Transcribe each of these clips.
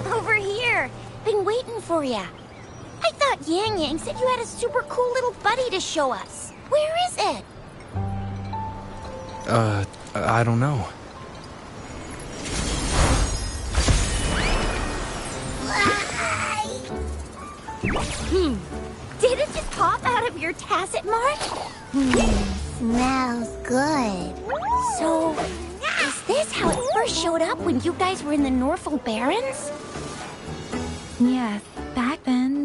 Over here. Been waiting for ya. I thought Yang Yang said you had a super cool little buddy to show us. Where is it? I don't know. Did it just pop out of your tacit mark? Smells good. So, is this how it first showed up when you guys were in the Norfolk Barrens? Yes, back then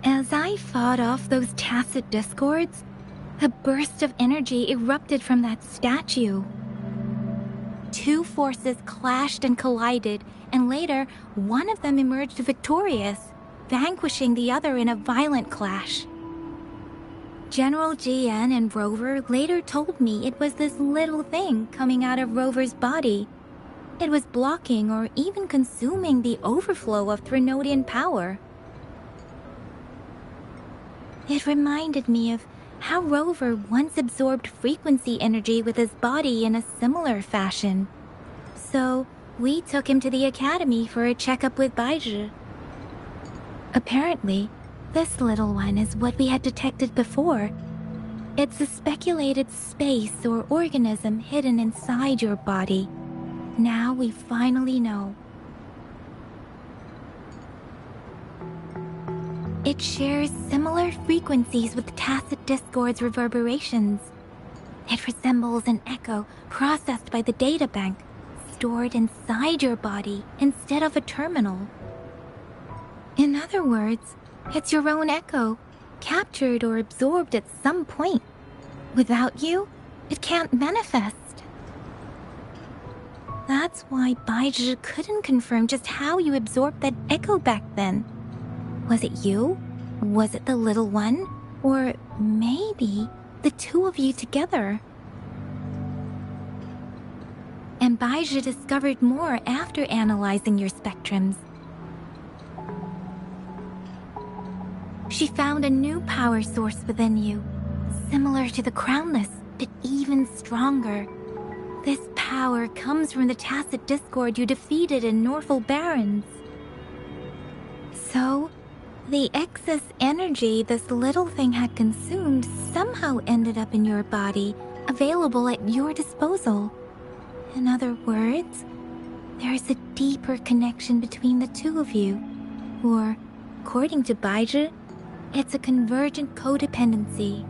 as I fought off those tacit discords, a burst of energy erupted from that statue. Two forces clashed and collided, and later, one of them emerged victorious, vanquishing the other in a violent clash. General GN and Rover later told me it was this little thing coming out of Rover's body. It was blocking or even consuming the overflow of Threnodian power. It reminded me of how Rover once absorbed frequency energy with his body in a similar fashion. So, we took him to the academy for a checkup with Baizhi. Apparently, this little one is what we had detected before. It's a speculated space or organism hidden inside your body. Now we finally know. It shares similar frequencies with tacit discord's reverberations. It resembles an echo processed by the data bank, stored inside your body instead of a terminal. In other words, it's your own echo, captured or absorbed at some point. Without you, it can't manifest. That's why Baizhi couldn't confirm just how you absorbed that echo back then. Was it you? Was it the little one? Or maybe the two of you together? And Baizhi discovered more after analyzing your spectrums. She found a new power source within you, similar to the Crownless, but even stronger. This power comes from the tacit discord you defeated in Norful Barrens. So, the excess energy this little thing had consumed somehow ended up in your body, available at your disposal. In other words, there's a deeper connection between the two of you. Or, according to Baizhi, it's a convergent codependency.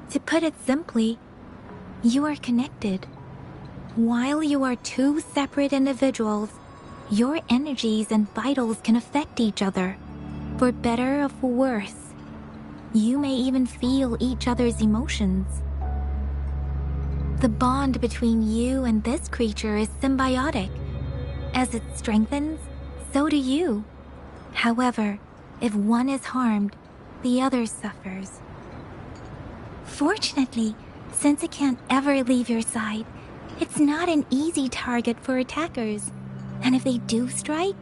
To put it simply, you are connected. While you are two separate individuals, your energies and vitals can affect each other, for better or for worse. You may even feel each other's emotions. The bond between you and this creature is symbiotic. As it strengthens, so do you. However, if one is harmed, the other suffers. Fortunately, since it can't ever leave your side, it's not an easy target for attackers. And if they do strike,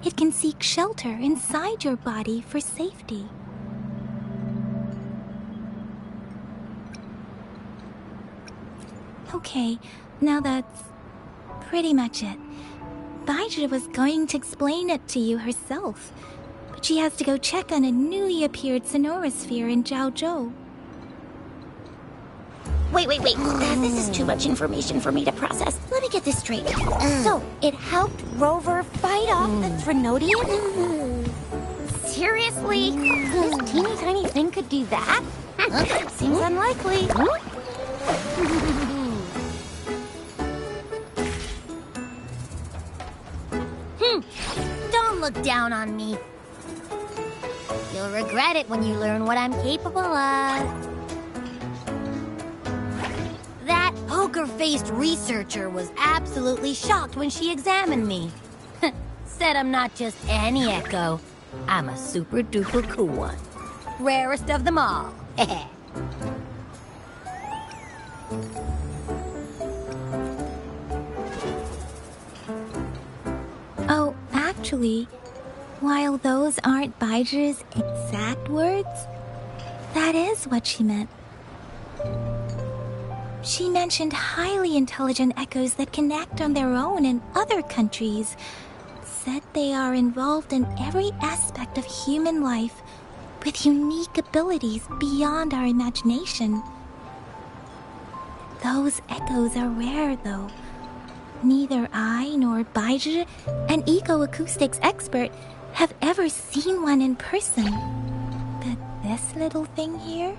it can seek shelter inside your body for safety. Okay, now that's pretty much it. Baizhi was going to explain it to you herself, but she has to go check on a newly appeared sonorosphere in Jiaozhou. Wait. This is too much information for me to process. Let me get this straight. So, it helped Rover fight off the Trinodian? Seriously? This teeny tiny thing could do that? Seems unlikely. Don't look down on me. You'll regret it when you learn what I'm capable of. That poker-faced researcher was absolutely shocked when she examined me. Said I'm not just any echo. I'm a super-duper cool one. Rarest of them all. Oh, actually, while those aren't Baizhi's exact words, that is what she meant. She mentioned highly intelligent echoes that can act on their own in other countries. Said they are involved in every aspect of human life with unique abilities beyond our imagination. Those echoes are rare, though. Neither I nor Baizhi, an ecoacoustics expert, have ever seen one in person. But this little thing here,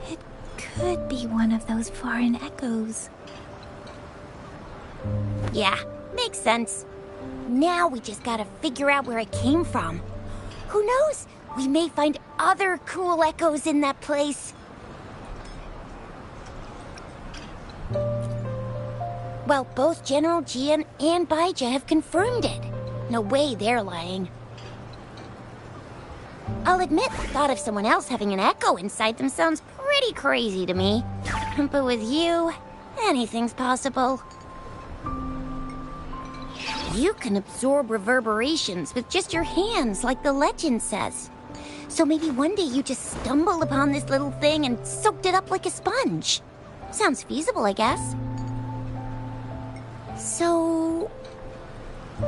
it could be one of those foreign echoes. Yeah, makes sense. Now we just gotta figure out where it came from. Who knows? We may find other cool echoes in that place. Well, both General Jian and Baizhi have confirmed it. No way they're lying. I'll admit, the thought of someone else having an echo inside them sounds pretty crazy to me. But with you, anything's possible. You can absorb reverberations with just your hands, like the legend says. So maybe one day you just stumbled upon this little thing and soaked it up like a sponge. Sounds feasible, I guess. So,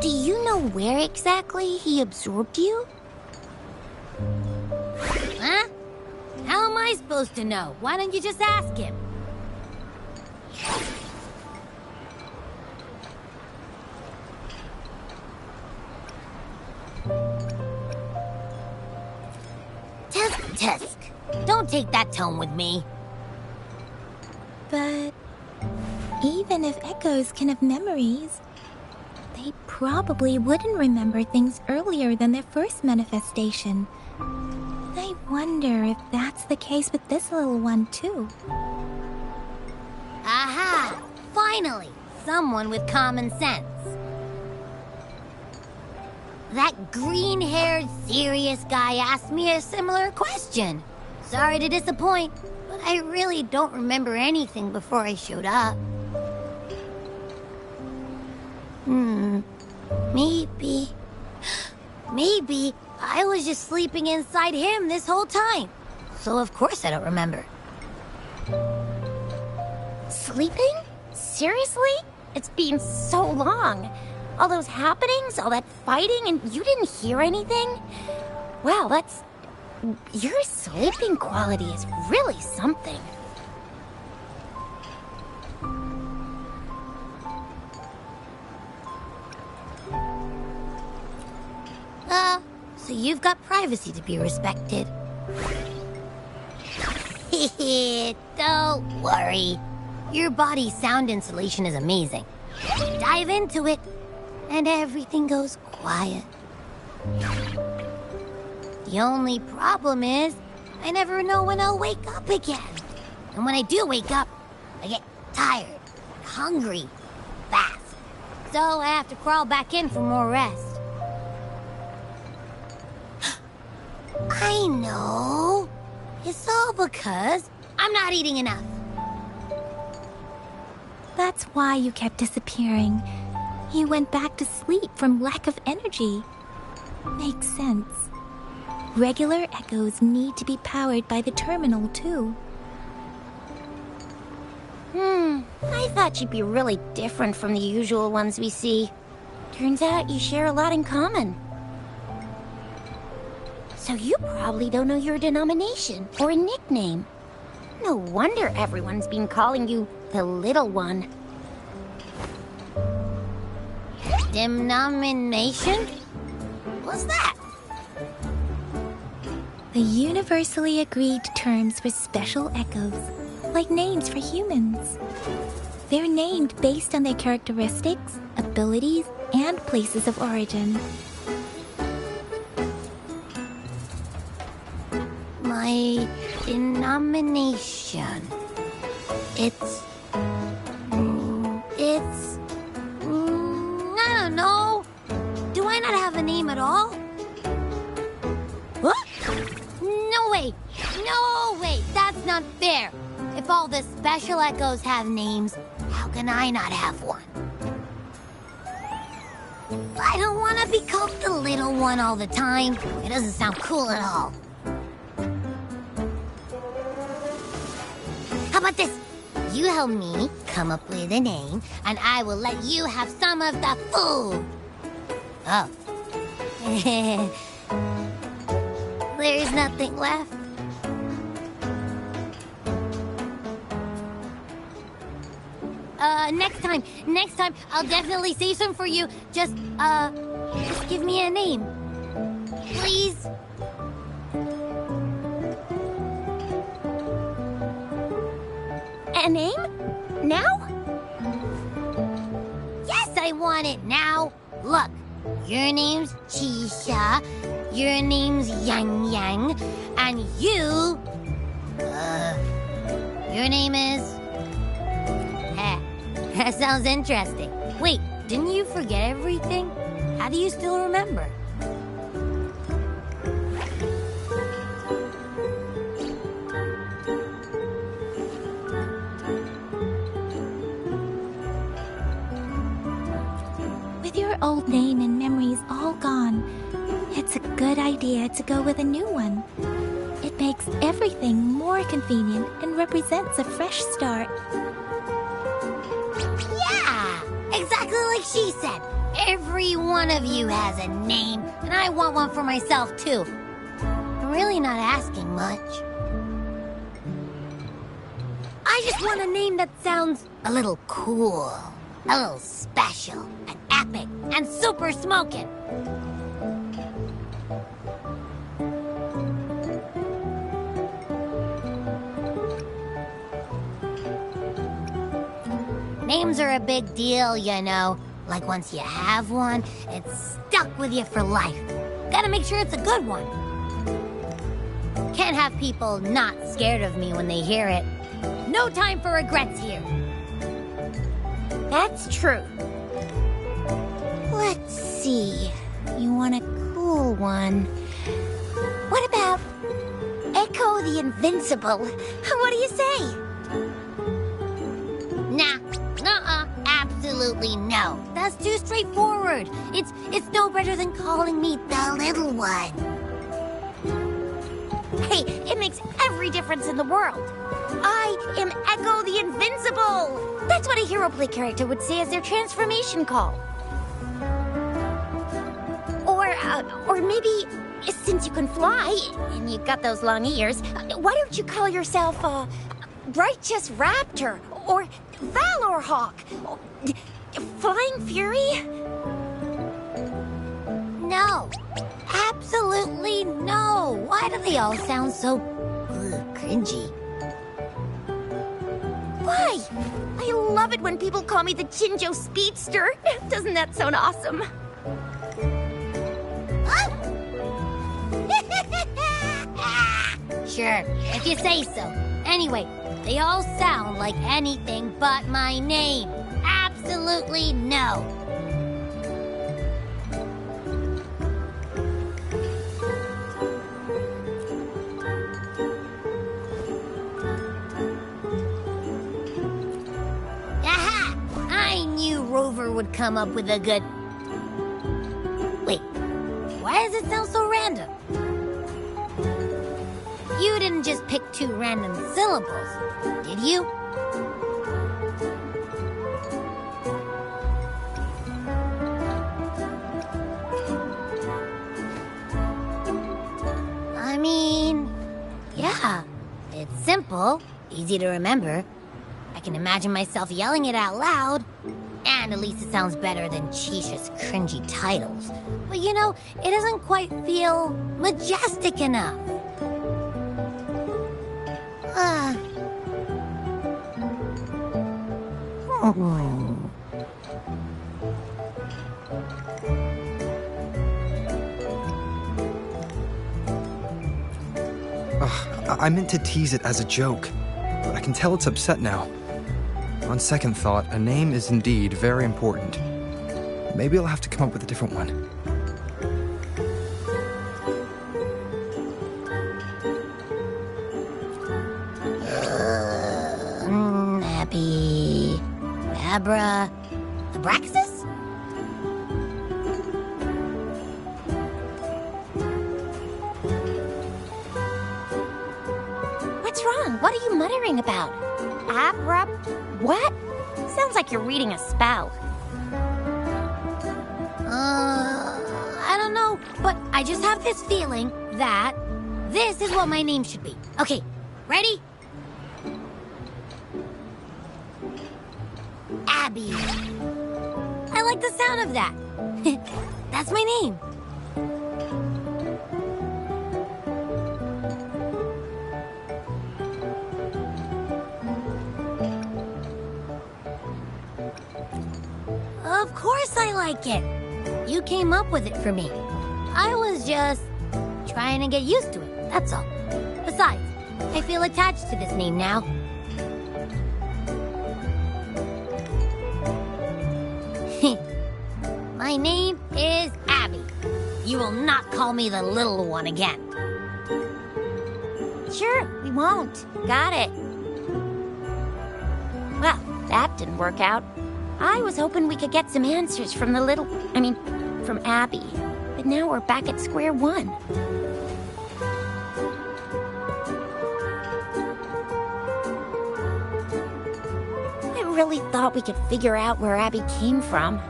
do you know where exactly he absorbed you? Huh? How am I supposed to know? Why don't you just ask him? Tusk. Don't take that tone with me. But even if echoes can have memories, they probably wouldn't remember things earlier than their first manifestation. I wonder if that's the case with this little one, too. Aha! Finally! Someone with common sense. That green-haired, serious guy asked me a similar question. Sorry to disappoint, but I really don't remember anything before I showed up. Maybe I was just sleeping inside him this whole time. So of course I don't remember. Sleeping? Seriously? It's been so long. All those happenings, all that fighting, and you didn't hear anything? Wow, that's... Your sleeping quality is really something. So you've got privacy to be respected. Don't worry. Your body's sound insulation is amazing. Dive into it, and everything goes quiet. The only problem is, I never know when I'll wake up again. And when I do wake up, I get tired, hungry, fast. So I have to crawl back in for more rest. I know. It's all because I'm not eating enough. That's why you kept disappearing. You went back to sleep from lack of energy. Makes sense. Regular echoes need to be powered by the terminal, too. I thought you'd be really different from the usual ones we see. Turns out you share a lot in common. So you probably don't know your denomination or a nickname. No wonder everyone's been calling you the Little One. Denomination? What's that? The universally agreed terms for special echoes, like names for humans. They're named based on their characteristics, abilities, and places of origin. My denomination. It's... I don't know. Do I not have a name at all? What? No way! No way! That's not fair! If all the special echoes have names, how can I not have one? I don't want to be called the Little One all the time. It doesn't sound cool at all. How about this? You help me come up with a name, and I will let you have some of the food. Oh. There's nothing left. Next time, I'll definitely save some for you. Just give me a name. Please? A name? Now? Yes, I want it now. Look, your name's Chisha, your name's Yang Yang, and you... your name is... That sounds interesting. Wait, didn't you forget everything? How do you still remember? With your old name and memories all gone, it's a good idea to go with a new one. It makes everything more convenient and represents a fresh start. Yeah! Exactly like she said. Every one of you has a name, and I want one for myself, too. I'm really not asking much. I just want a name that sounds a little cool, a little special, and epic, and super smoking. Names are a big deal, you know. Like once you have one, it's stuck with you for life. Gotta make sure it's a good one. Can't have people not scared of me when they hear it. No time for regrets here. That's true. Let's see. You want a cool one. What about Echo the Invincible? What do you say? Nah, nuh-uh, absolutely no. That's too straightforward. It's no better than calling me the little one. Hey, it makes every difference in the world. I am Echo the Invincible! That's what a hero play character would say as their transformation call. Or maybe, since you can fly, and you've got those long ears, why don't you call yourself, Righteous Raptor, or Valor Hawk, Flying Fury? No, absolutely no. Why do they all sound so cringy? Why? I love it when people call me the jinzhou Speedster. Doesn't that sound awesome? Sure, if you say so. Anyway, they all sound like anything but my name. Absolutely no. Aha! I knew Rover would come up with a good... Wait, why does it sound so random? You didn't just pick two random syllables, did you? I mean, yeah, it's simple, easy to remember. I can imagine myself yelling it out loud, and at least it sounds better than Chisha's cringy titles. But you know, it doesn't quite feel majestic enough. I meant to tease it as a joke, but I can tell it's upset now. On second thought, a name is indeed very important. Maybe I'll have to come up with a different one. Nappy... Abra... Abraxas? What's wrong? What are you muttering about? Abra... what? Sounds like you're reading a spell. I don't know, but I just have this feeling that this is what my name should be. Okay, ready? Abby. I like the sound of that. That's my name. Of course I like it. You came up with it for me. I was just trying to get used to it, that's all. Besides, I feel attached to this name now. My name is Abby. You will not call me the little one again. Sure, we won't. Got it. Well, that didn't work out. I was hoping we could get some answers from from Abby. But now we're back at square one. I really thought we could figure out where Abby came from.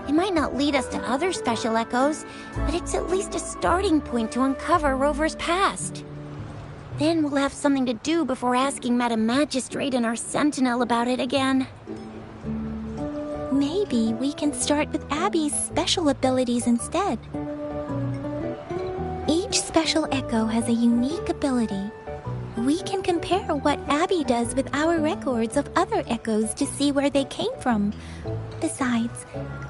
It might not lead us to other special echoes, but it's at least a starting point to uncover Rover's past. Then we'll have something to do before asking Madam Magistrate and our Sentinel about it again. Maybe we can start with Abby's special abilities instead. Each special echo has a unique ability. We can compare what Abby does with our records of other echoes to see where they came from. Besides,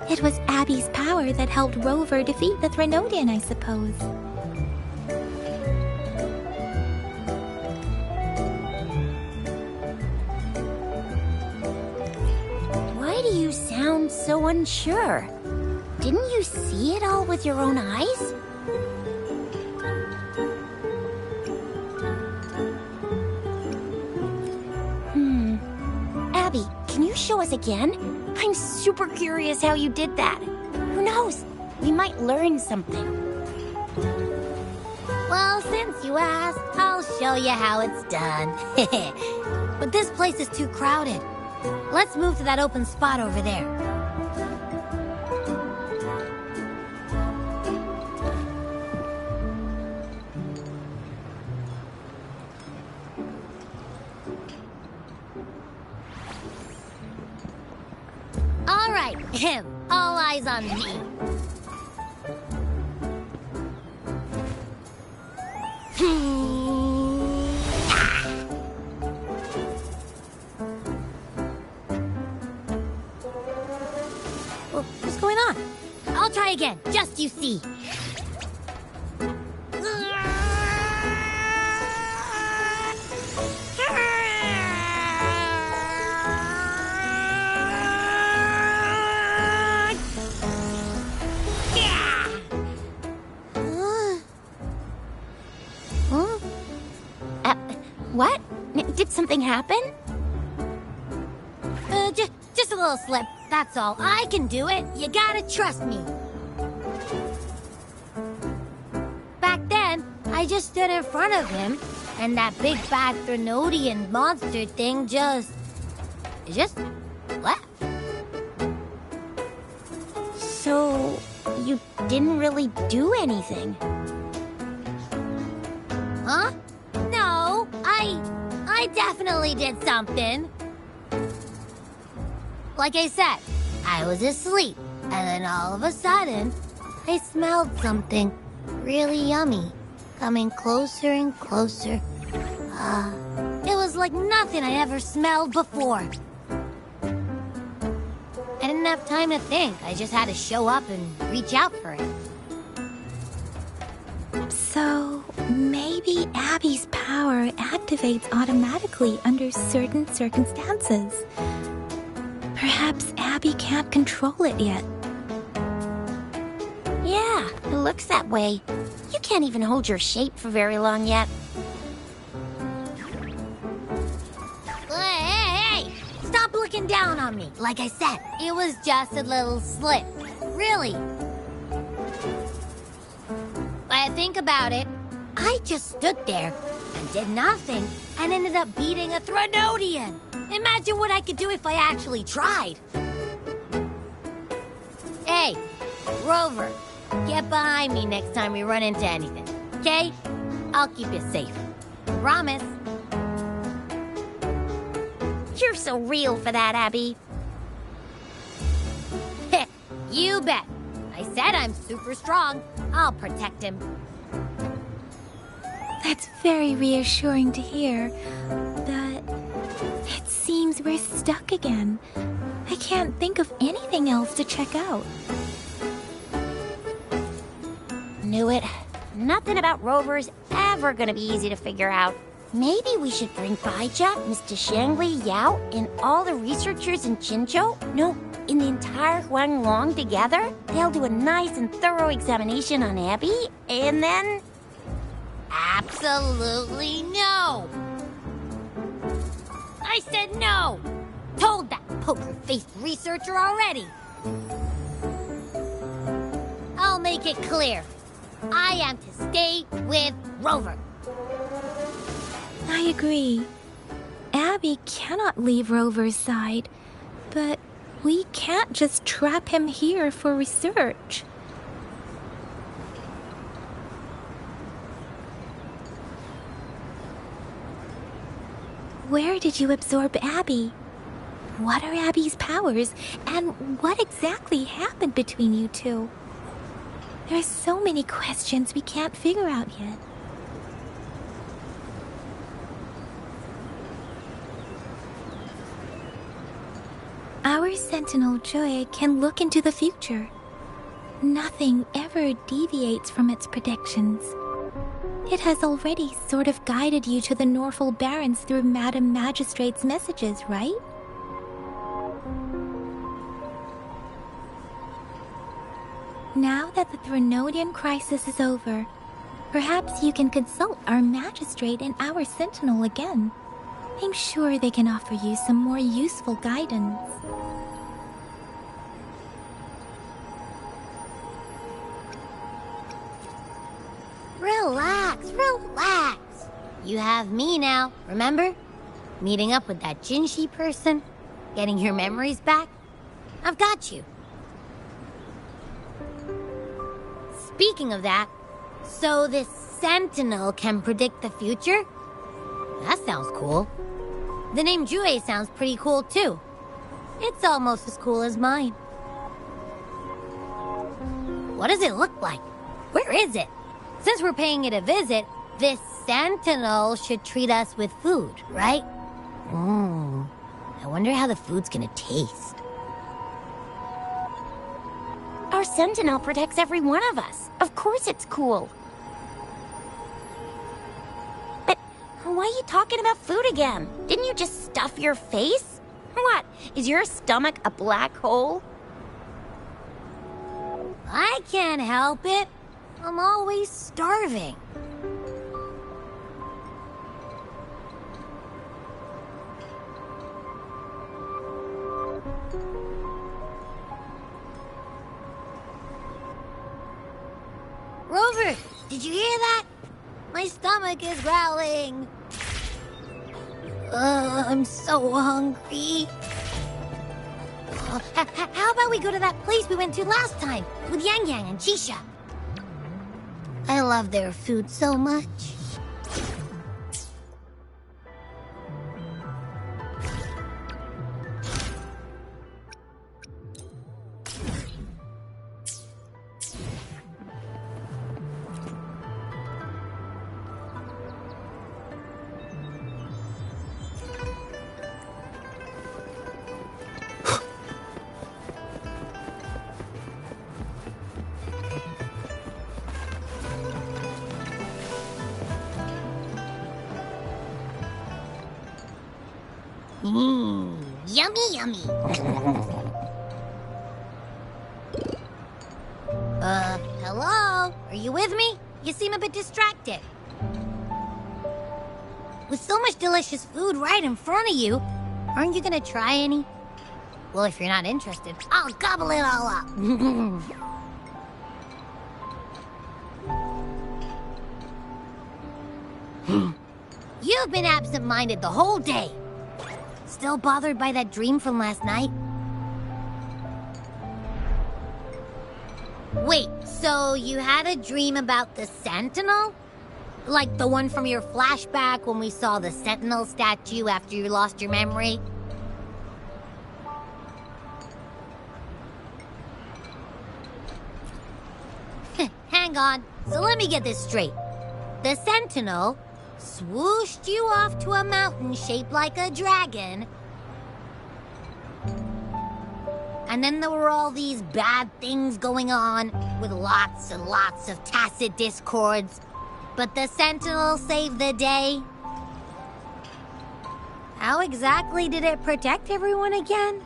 it was Abby's power that helped Rover defeat the Threnodian, I suppose. Why do you sound so unsure? Didn't you see it all with your own eyes? Abby, can you show us again? I'm super curious how you did that. Who knows? We might learn something. Well, since you asked, I'll show you how it's done. But this place is too crowded. Let's move to that open spot over there. All right, all eyes on me. What's going on? I'll try again, just you see. What? Did something happen? Just a little slip, that's all. I can do it. You gotta trust me. Back then, I just stood in front of him, and that big bad Threnodian monster thing just left. So, you didn't really do anything? Huh? No, I definitely did something. Like I said, I was asleep, and then all of a sudden, I smelled something really yummy, coming closer and closer. It was like nothing I ever smelled before. I didn't have time to think. I just had to show up and reach out for it. So, maybe Abby's power activates automatically under certain circumstances. Perhaps Abby can't control it yet. Yeah, it looks that way. You can't even hold your shape for very long yet. Hey! Stop looking down on me. Like I said, it was just a little slip. Really. When I think about it, I just stood there and did nothing and ended up beating a Threnodian. Imagine what I could do if I actually tried. Hey, Rover, get behind me next time we run into anything, okay? I'll keep you safe. Promise. You're so real for that, Abby. You bet. I said I'm super strong. I'll protect him. That's very reassuring to hear, but it seems we're stuck again. I can't think of anything else to check out. Knew it. Nothing about Rover's ever gonna be easy to figure out. Maybe we should bring Baija, Mr. Shangli, Yao, and all the researchers in Jinzhou? No, in the entire Huanglong together? They'll do a nice and thorough examination on Abby, and then... Absolutely no! I said no! Told that poker-faced researcher already! I'll make make it clear. I am to stay with Rover. I agree. Abby cannot leave Rover's side, but we can't just trap him here for research. Where did you absorb Abby? What are Abby's powers, and what exactly happened between you two? There are so many questions we can't figure out yet. Our Sentinel Joy can look into the future. Nothing ever deviates from its predictions. It has already sort of guided you to the Norfolk Barrens through Madam Magistrate's messages, right? Now that the Threnodian crisis is over, perhaps you can consult our Magistrate and our Sentinel again. I'm sure they can offer you some more useful guidance. Relax, relax. You have me now, remember? Meeting up with that jinzhou person, getting your memories back. I've got you. Speaking of that, so this Sentinel can predict the future? That sounds cool. The name Jue sounds pretty cool too. It's almost as cool as mine. What does it look like? Where is it? Since we're paying it a visit, this Sentinel should treat us with food, right? I wonder how the food's gonna taste. Our Sentinel protects every one of us. Of course it's cool. But why are you talking about food again? Didn't you just stuff your face? What? Is your stomach a black hole? I can't help it. I'm always starving. Rover, did you hear that? My stomach is growling. I'm so hungry. How about we go to that place we went to last time with Yang Yang and Chisha? I love their food so much. Yummy, yummy. Hello? Are you with me? You seem a bit distracted. With so much delicious food right in front of you, aren't you gonna try any? Well, if you're not interested, I'll gobble it all up. You've been absent-minded the whole day. Still bothered by that dream from last night? Wait, so you had a dream about the Sentinel? Like the one from your flashback when we saw the Sentinel statue after you lost your memory? Hang on, so let me get this straight. The Sentinel swooshed you off to a mountain shaped like a dragon. And then there were all these bad things going on with lots and lots of tacit discords. But the Sentinel saved the day. How exactly did it protect everyone again?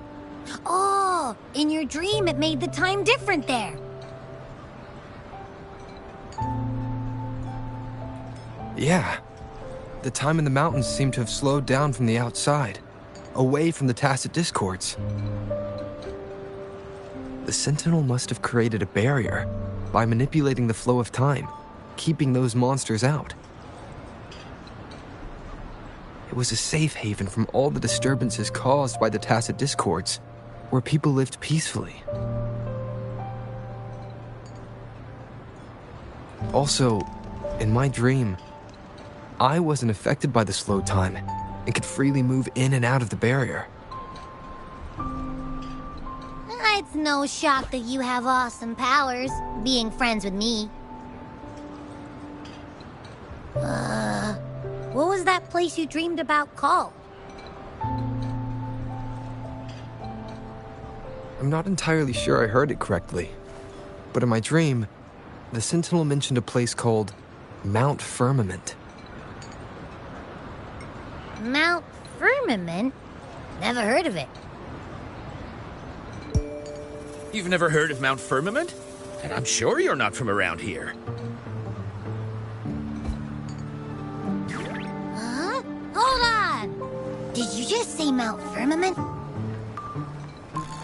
Oh, in your dream it made the time different there. Yeah. The time in the mountains seemed to have slowed down from the outside, away from the tacit discords. The Sentinel must have created a barrier, by manipulating the flow of time, keeping those monsters out. It was a safe haven from all the disturbances caused by the tacit discords, where people lived peacefully. Also, in my dream, I wasn't affected by the slow time and could freely move in and out of the barrier. It's no shock that you have awesome powers, being friends with me. What was that place you dreamed about called? I'm not entirely sure I heard it correctly, but in my dream, the Sentinel mentioned a place called Mount Firmament. Mount Firmament? Never heard of it. You've never heard of Mount Firmament? And I'm sure you're not from around here. Huh? Hold on! Did you just say Mount Firmament?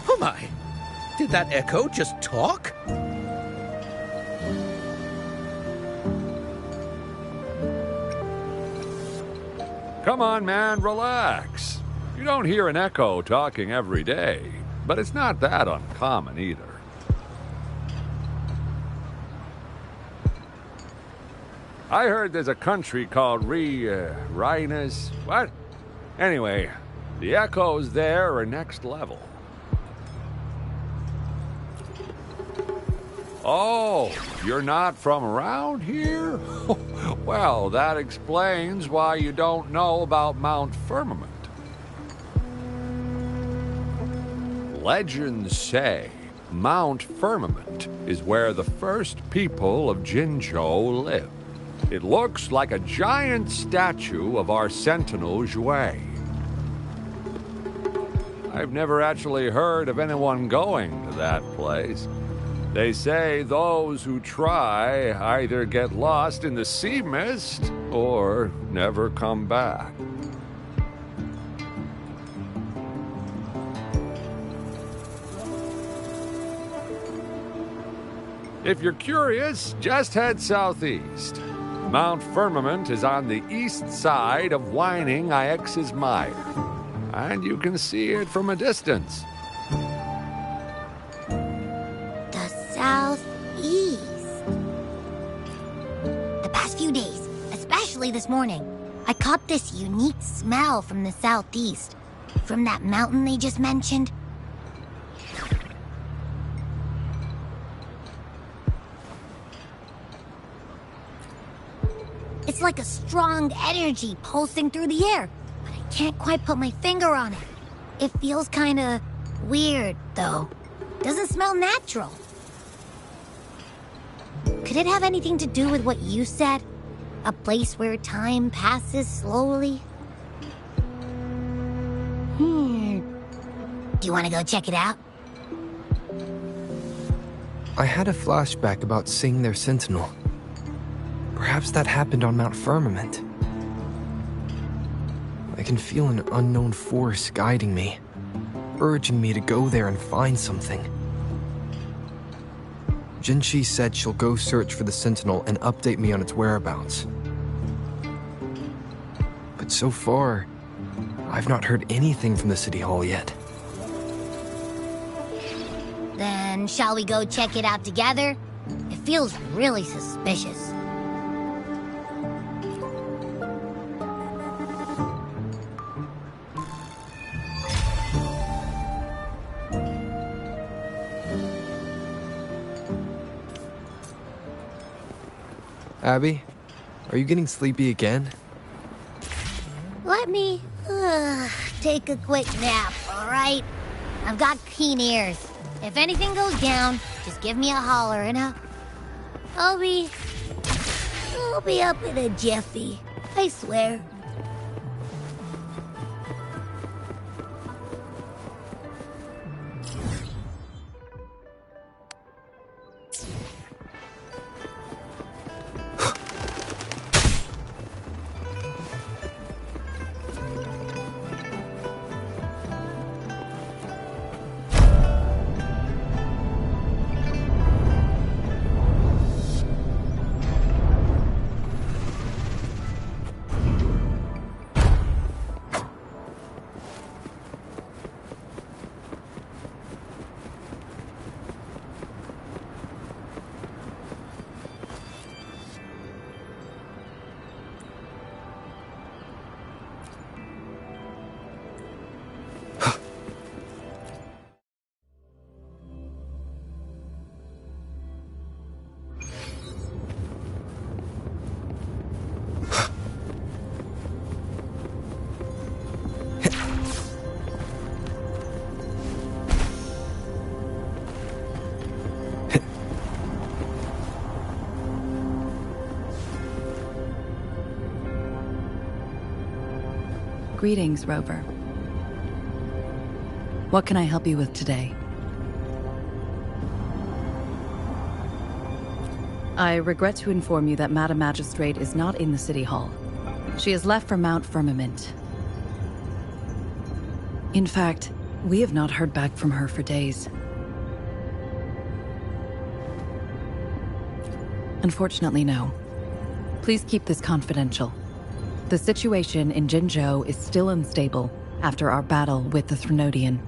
Oh my! Did that echo just talk? Come on, man, relax. You don't hear an echo talking every day, but it's not that uncommon either. I heard there's a country called Rhinus. What? Anyway, the echoes there are next level. Oh, you're not from around here? Well, that explains why you don't know about Mount Firmament. Legends say Mount Firmament is where the first people of Jinzhou lived. It looks like a giant statue of our Sentinel Zhui. I've never actually heard of anyone going to that place. They say those who try either get lost in the sea mist or never come back. If you're curious, just head southeast. Mount Firmament is on the east side of Whining Ix's Mire, and you can see it from a distance. The southeast. The past few days, especially this morning, I caught this unique smell from the southeast. From that mountain they just mentioned. It's like a strong energy pulsing through the air, but I can't quite put my finger on it. It feels kinda weird, though. Doesn't smell natural. Could it have anything to do with what you said? A place where time passes slowly? Do you want to go check it out? I had a flashback about seeing their sentinel. Perhaps that happened on Mount Firmament. I can feel an unknown force guiding me, urging me to go there and find something. Jinzhou said she'll go search for the sentinel and update me on its whereabouts. But so far, I've not heard anything from the city hall yet. Then shall we go check it out together? It feels really suspicious. Abby, are you getting sleepy again? Let me take a quick nap, all right? I've got keen ears. If anything goes down, just give me a holler and I'll be up in a jiffy. I swear. Greetings, Rover. What can I help you with today? I regret to inform you that Madam Magistrate is not in the City Hall. She has left for Mount Firmament. In fact, we have not heard back from her for days. Unfortunately, no. Please keep this confidential. The situation in Jinzhou is still unstable after our battle with the Threnodian.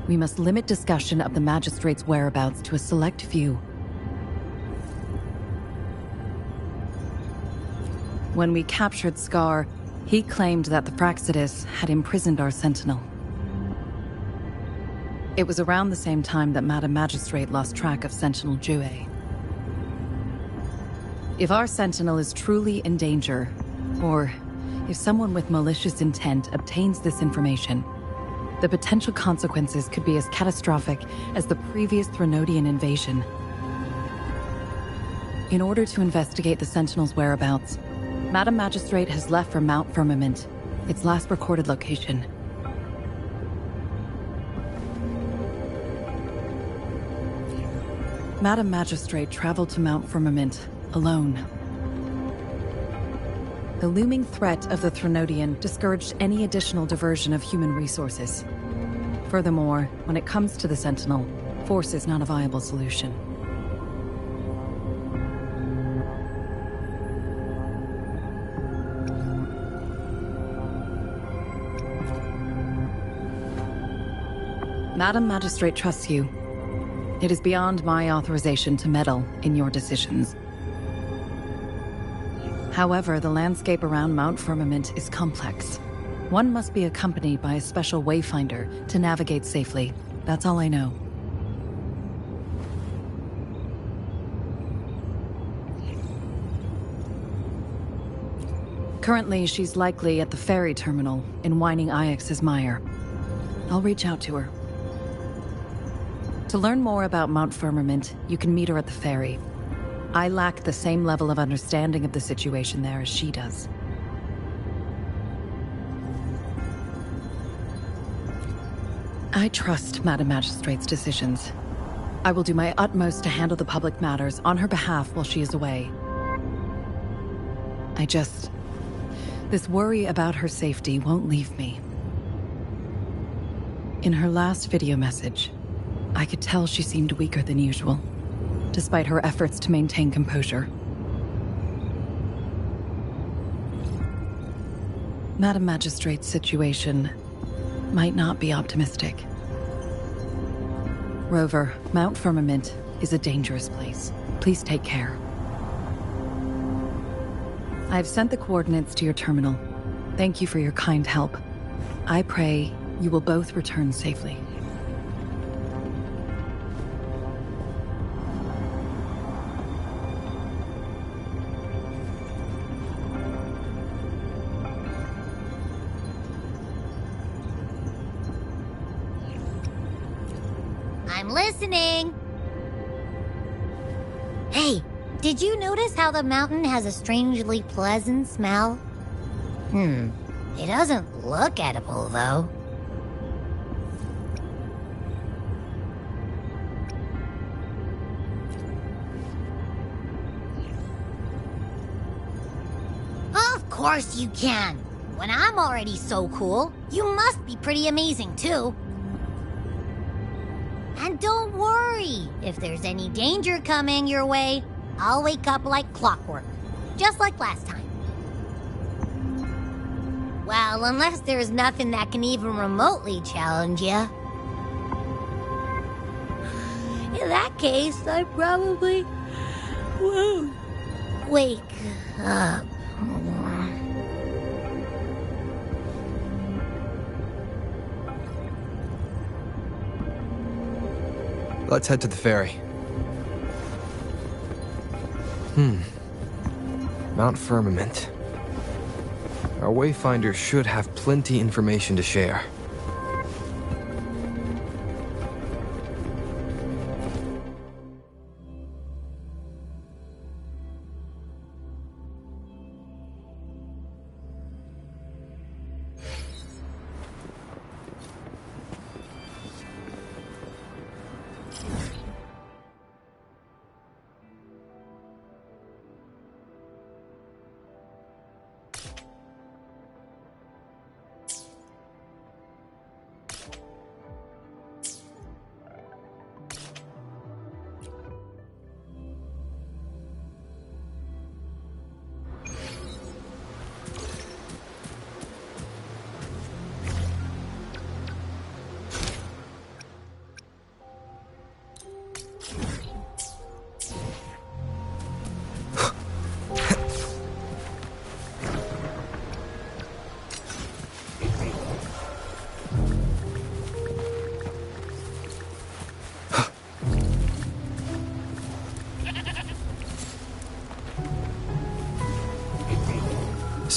We must limit discussion of the Magistrate's whereabouts to a select few. When we captured Scar, he claimed that the Fraxidus had imprisoned our Sentinel. It was around the same time that Madam Magistrate lost track of Sentinel Jue. If our Sentinel is truly in danger, or if someone with malicious intent obtains this information, the potential consequences could be as catastrophic as the previous Threnodian invasion. In order to investigate the Sentinel's whereabouts, Madam Magistrate has left for Mount Firmament, its last recorded location. Madam Magistrate traveled to Mount Firmament alone. The looming threat of the Threnodian discouraged any additional diversion of human resources. Furthermore, when it comes to the Sentinel, force is not a viable solution. Madam Magistrate trusts you. It is beyond my authorization to meddle in your decisions. However, the landscape around Mount Firmament is complex. One must be accompanied by a special wayfinder to navigate safely. That's all I know. Currently, she's likely at the ferry terminal in Whining Ix's Mire. I'll reach out to her. To learn more about Mount Firmament, you can meet her at the ferry. I lack the same level of understanding of the situation there as she does. I trust Madam Magistrate's decisions. I will do my utmost to handle the public matters on her behalf while she is away. This worry about her safety won't leave me. In her last video message, I could tell she seemed weaker than usual, despite her efforts to maintain composure. Madam Magistrate's situation might not be optimistic. Rover, Mount Firmament is a dangerous place. Please take care. I've sent the coordinates to your terminal. Thank you for your kind help. I pray you will both return safely. I'm listening. Hey, did you notice how the mountain has a strangely pleasant smell? It doesn't look edible, though. Of course you can. When I'm already so cool, you must be pretty amazing, too. And don't worry, if there's any danger coming your way, I'll wake up like clockwork, just like last time. Well, unless there's nothing that can even remotely challenge you. In that case, I probably won't wake up. Let's head to the ferry. Mount Firmament. Our wayfinder should have plenty information to share.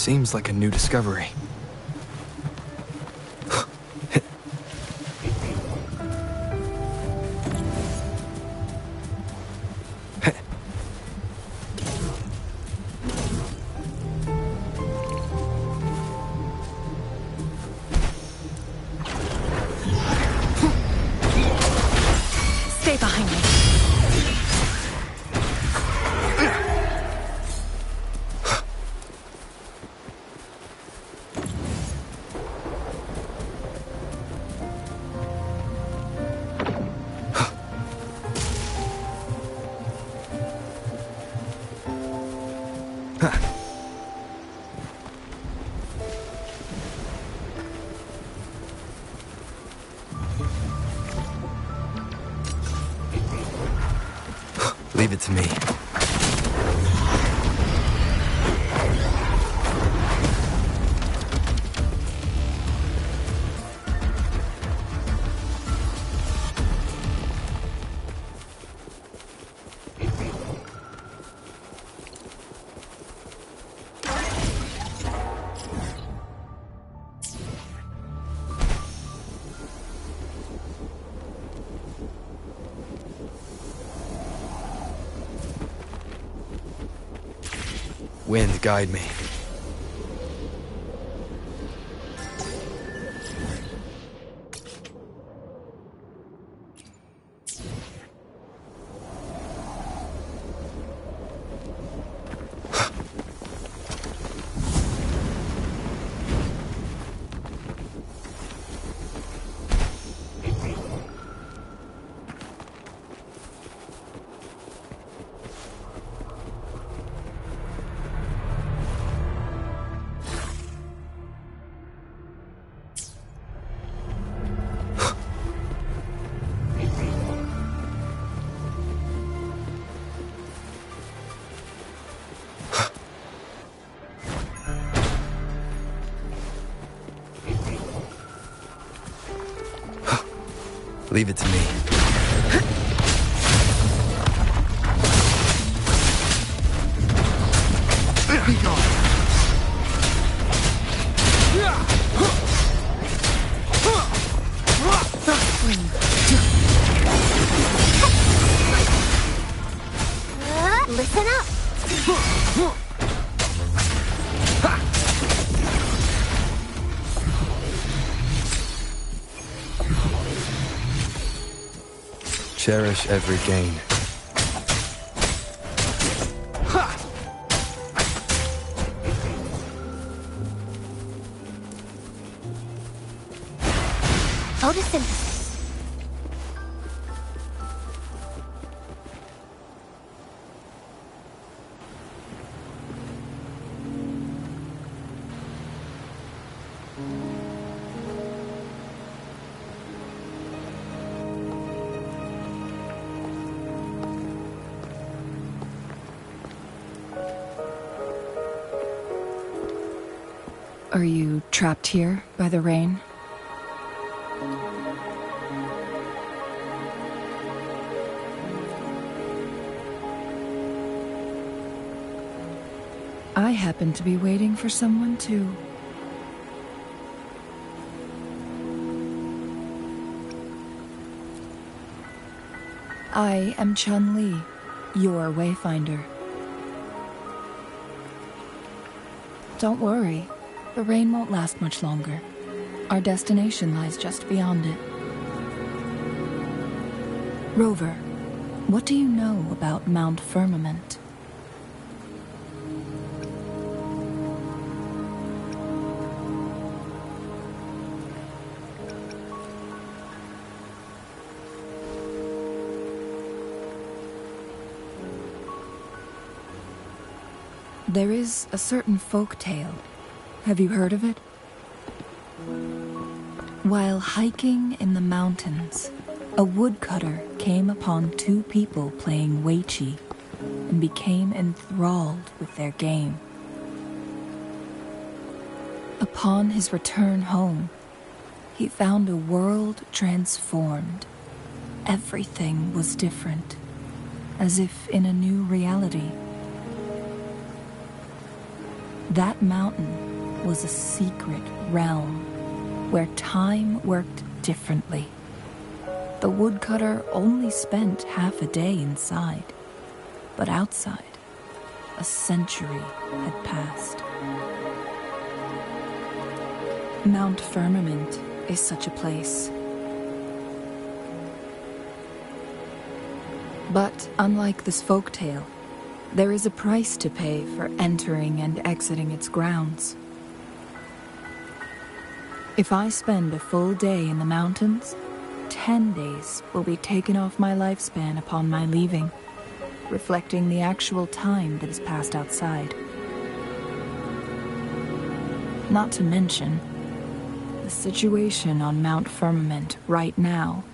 seems like a new discovery. Stay behind me. Leave it to me. Wind, guide me. Leave it to me. Be gone. Listen up. Cherish every gain. Photosynthesis. Are you trapped here by the rain? I happen to be waiting for someone too. I am Chun-Li, your wayfinder. Don't worry, the rain won't last much longer. Our destination lies just beyond it. Rover, what do you know about Mount Firmament? There is a certain folk tale. Have you heard of it? While hiking in the mountains, a woodcutter came upon two people playing weiqi and became enthralled with their game. Upon his return home, he found a world transformed. Everything was different, as if in a new reality. That mountain was a secret realm where time worked differently. The woodcutter only spent half a day inside, but outside, a century had passed. Mount Firmament is such a place. But unlike this folktale, there is a price to pay for entering and exiting its grounds. If I spend a full day in the mountains, 10 days will be taken off my lifespan upon my leaving, reflecting the actual time that has passed outside. Not to mention, the situation on Mount Firmament right now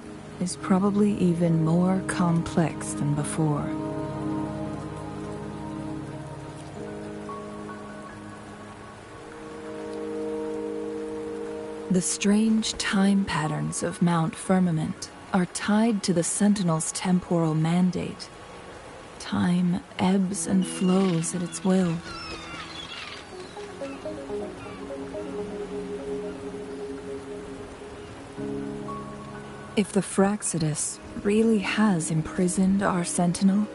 is probably even more complex than before. The strange time patterns of Mount Firmament are tied to the Sentinel's temporal mandate. Time ebbs and flows at its will. If the Fraxidus really has imprisoned our Sentinel,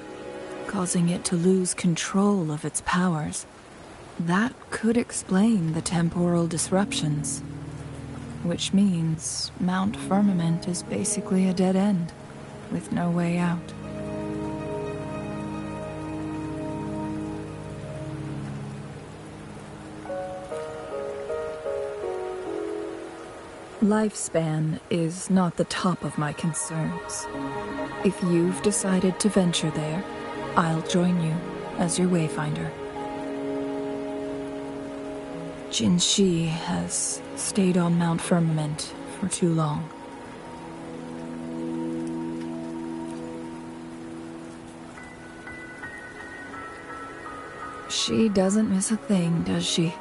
causing it to lose control of its powers, that could explain the temporal disruptions. Which means Mount Firmament is basically a dead end, with no way out. Lifespan is not the top of my concerns. If you've decided to venture there, I'll join you as your wayfinder. Jinzhou has stayed on Mount Firmament for too long. She doesn't miss a thing, does she?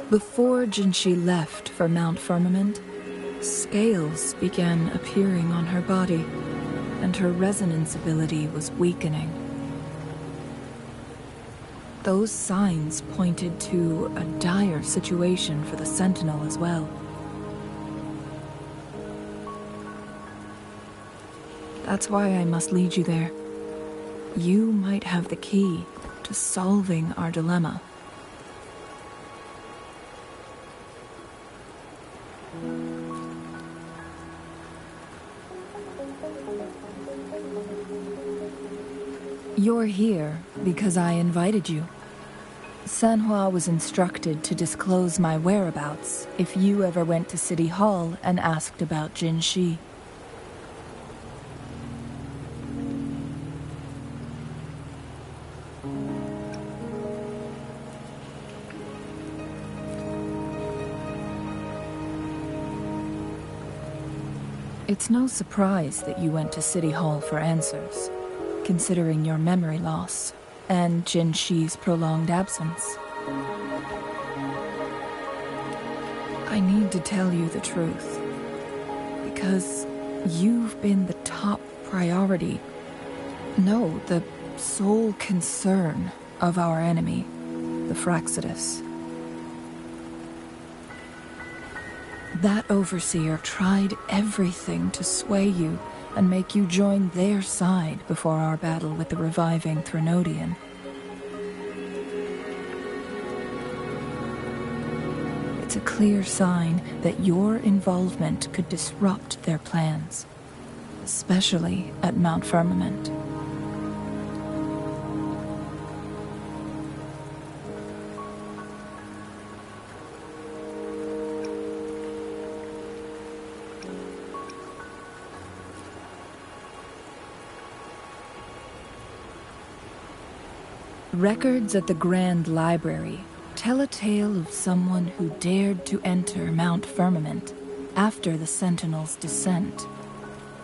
Before Jinzhou left for Mount Firmament, scales began appearing on her body, and her resonance ability was weakening. Those signs pointed to a dire situation for the Sentinel as well. That's why I must lead you there. You might have the key to solving our dilemma. You're here because I invited you. Sanhua was instructed to disclose my whereabouts if you ever went to City Hall and asked about Jinzhou. It's no surprise that you went to City Hall for answers, considering your memory loss and Jinzhi's prolonged absence. I need to tell you the truth, because you've been the top priority, no, the sole concern of our enemy, the Fraxidus. That overseer tried everything to sway you and make you join their side before our battle with the reviving Threnodian. It's a clear sign that your involvement could disrupt their plans, especially at Mount Firmament. Records at the Grand Library tell a tale of someone who dared to enter Mount Firmament after the Sentinel's descent,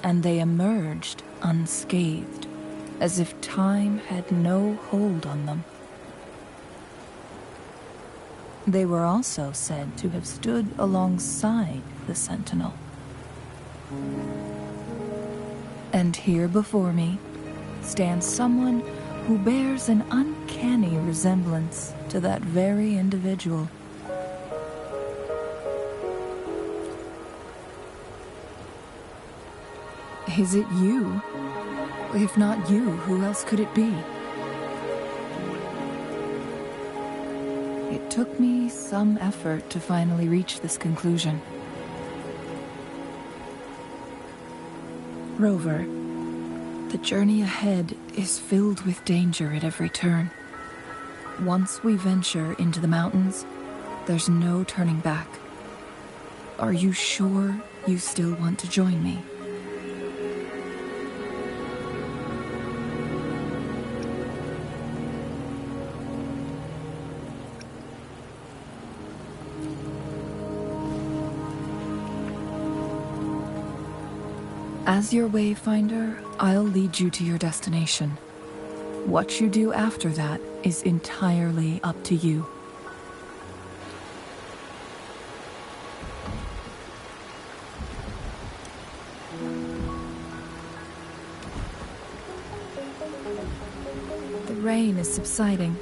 and they emerged unscathed, as if time had no hold on them. They were also said to have stood alongside the Sentinel. And here before me stands someone who bears an uncanny resemblance to that very individual. Is it you? If not you, who else could it be? It took me some effort to finally reach this conclusion. Rover, the journey ahead is filled with danger at every turn. Once we venture into the mountains, there's no turning back. Are you sure you still want to join me? As your wayfinder, I'll lead you to your destination. What you do after that is entirely up to you. The rain is subsiding,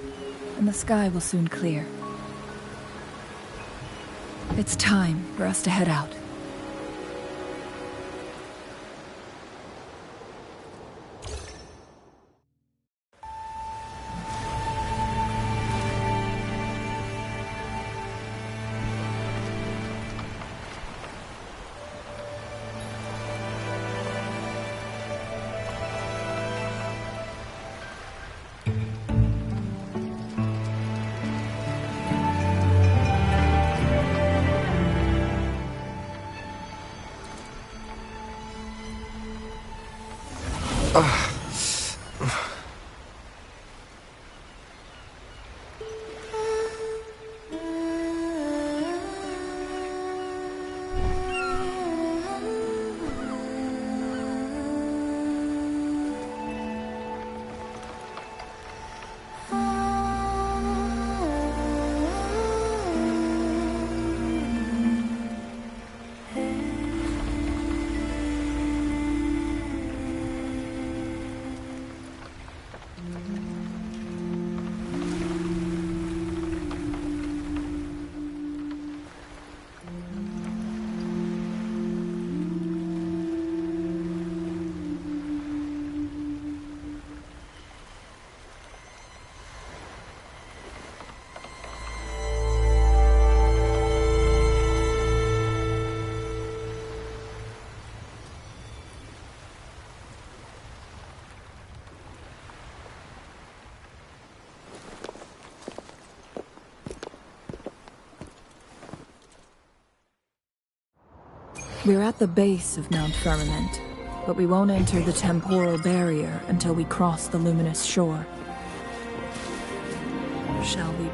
and the sky will soon clear. It's time for us to head out. We're at the base of Mount Firmament, but we won't enter the temporal barrier until we cross the luminous shore. Shall we?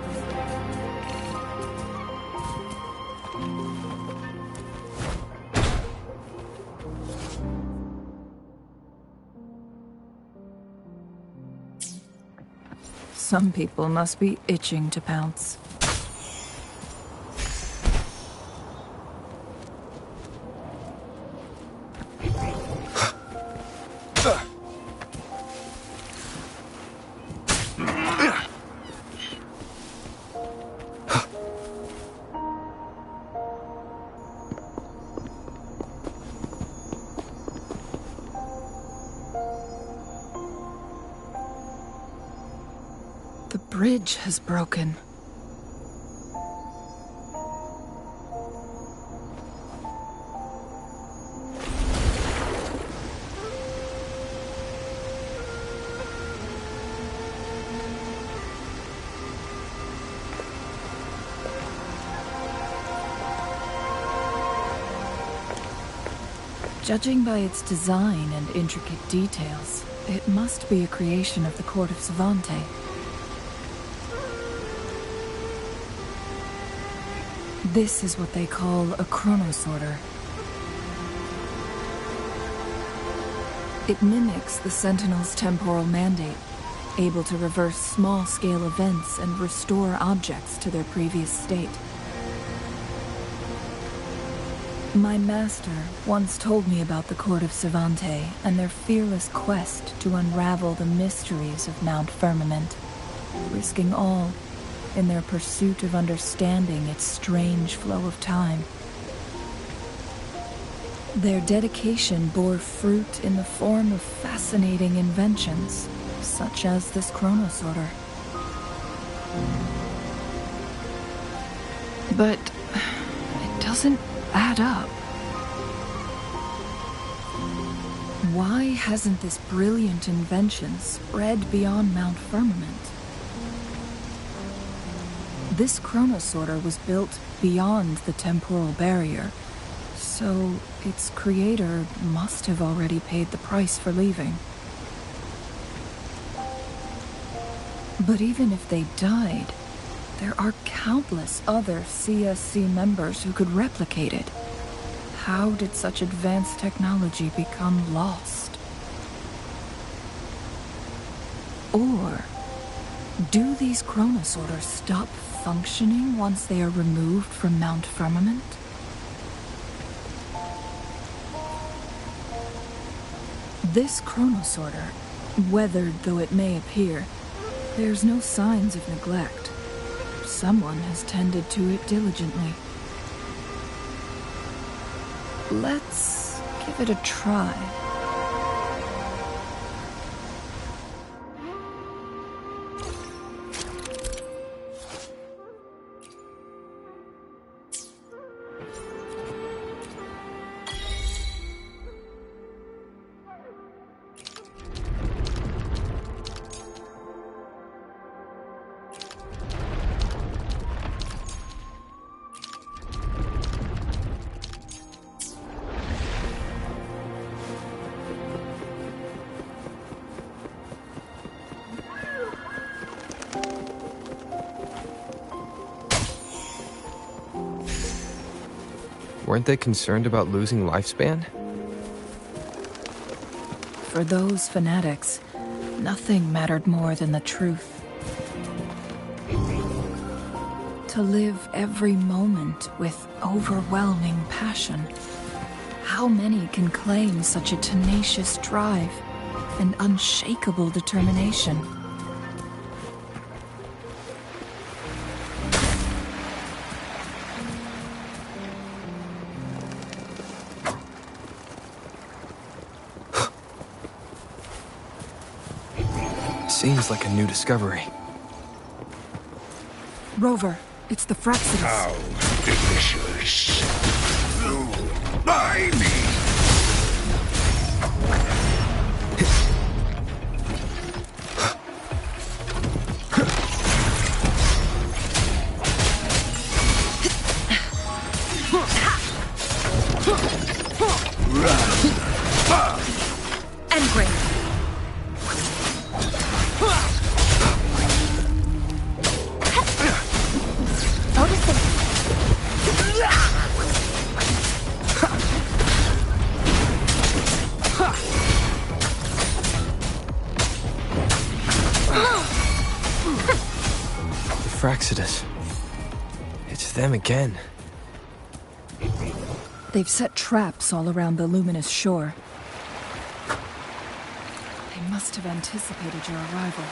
Some people must be itching to pounce. The bridge has broken. Judging by its design and intricate details, it must be a creation of the court of Savante. This is what they call a chronosorter. It mimics the Sentinel's temporal mandate, able to reverse small-scale events and restore objects to their previous state. My master once told me about the court of Savante and their fearless quest to unravel the mysteries of Mount Firmament, risking all in their pursuit of understanding its strange flow of time. Their dedication bore fruit in the form of fascinating inventions, such as this chronosorter. But it doesn't add up. Why hasn't this brilliant invention spread beyond Mount Firmament? This chronosorter was built beyond the temporal barrier, so its creator must have already paid the price for leaving. But even if they died, there are countless other CSC members who could replicate it. How did such advanced technology become lost? Or do these chronosorters stop functioning once they are removed from Mount Firmament? This chronosorter, weathered though it may appear, bears no signs of neglect. Someone has tended to it diligently. Let's give it a try. Weren't they concerned about losing lifespan? For those fanatics, nothing mattered more than the truth. To live every moment with overwhelming passion. How many can claim such a tenacious drive and unshakable determination? Seems like a new discovery. Rover, it's the Fraxidus. How delicious. By me. Fraxidus. It's them again. They've set traps all around the luminous shore. They must have anticipated your arrival.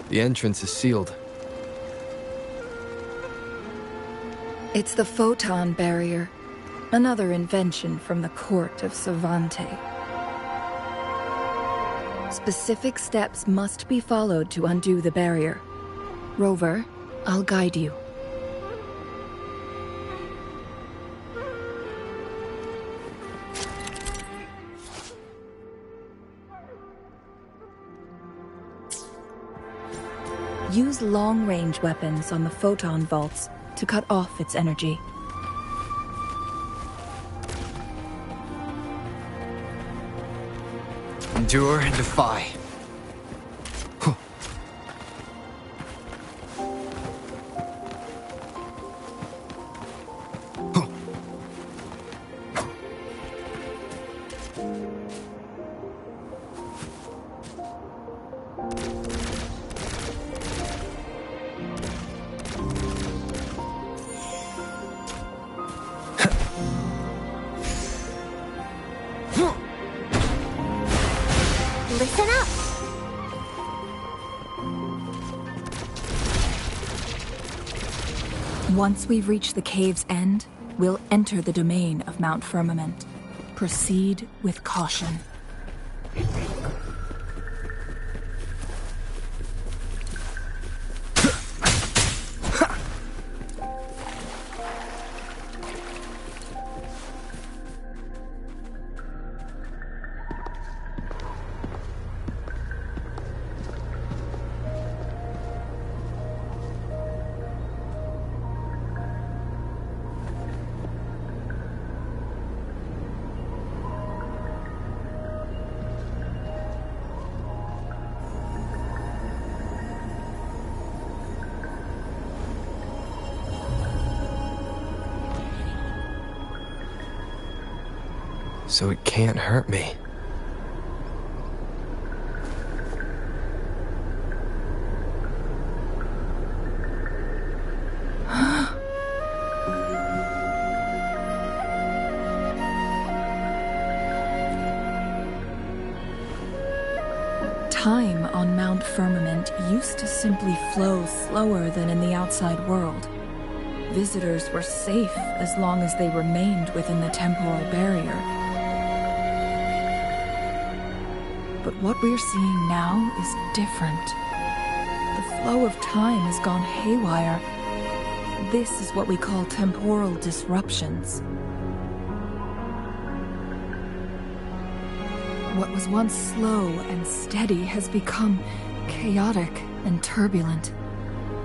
The entrance is sealed. It's the photon barrier, another invention from the court of Savante. Specific steps must be followed to undo the barrier. Rover, I'll guide you. Use long-range weapons on the photon vaults to cut off its energy. Endure and defy. Once we reach the cave's end, we'll enter the domain of Mount Firmament. Proceed with caution. So it can't hurt me. Time on Mount Firmament used to simply flow slower than in the outside world. Visitors were safe as long as they remained within the temporal barrier. But what we're seeing now is different. The flow of time has gone haywire. This is what we call temporal disruptions. What was once slow and steady has become chaotic and turbulent.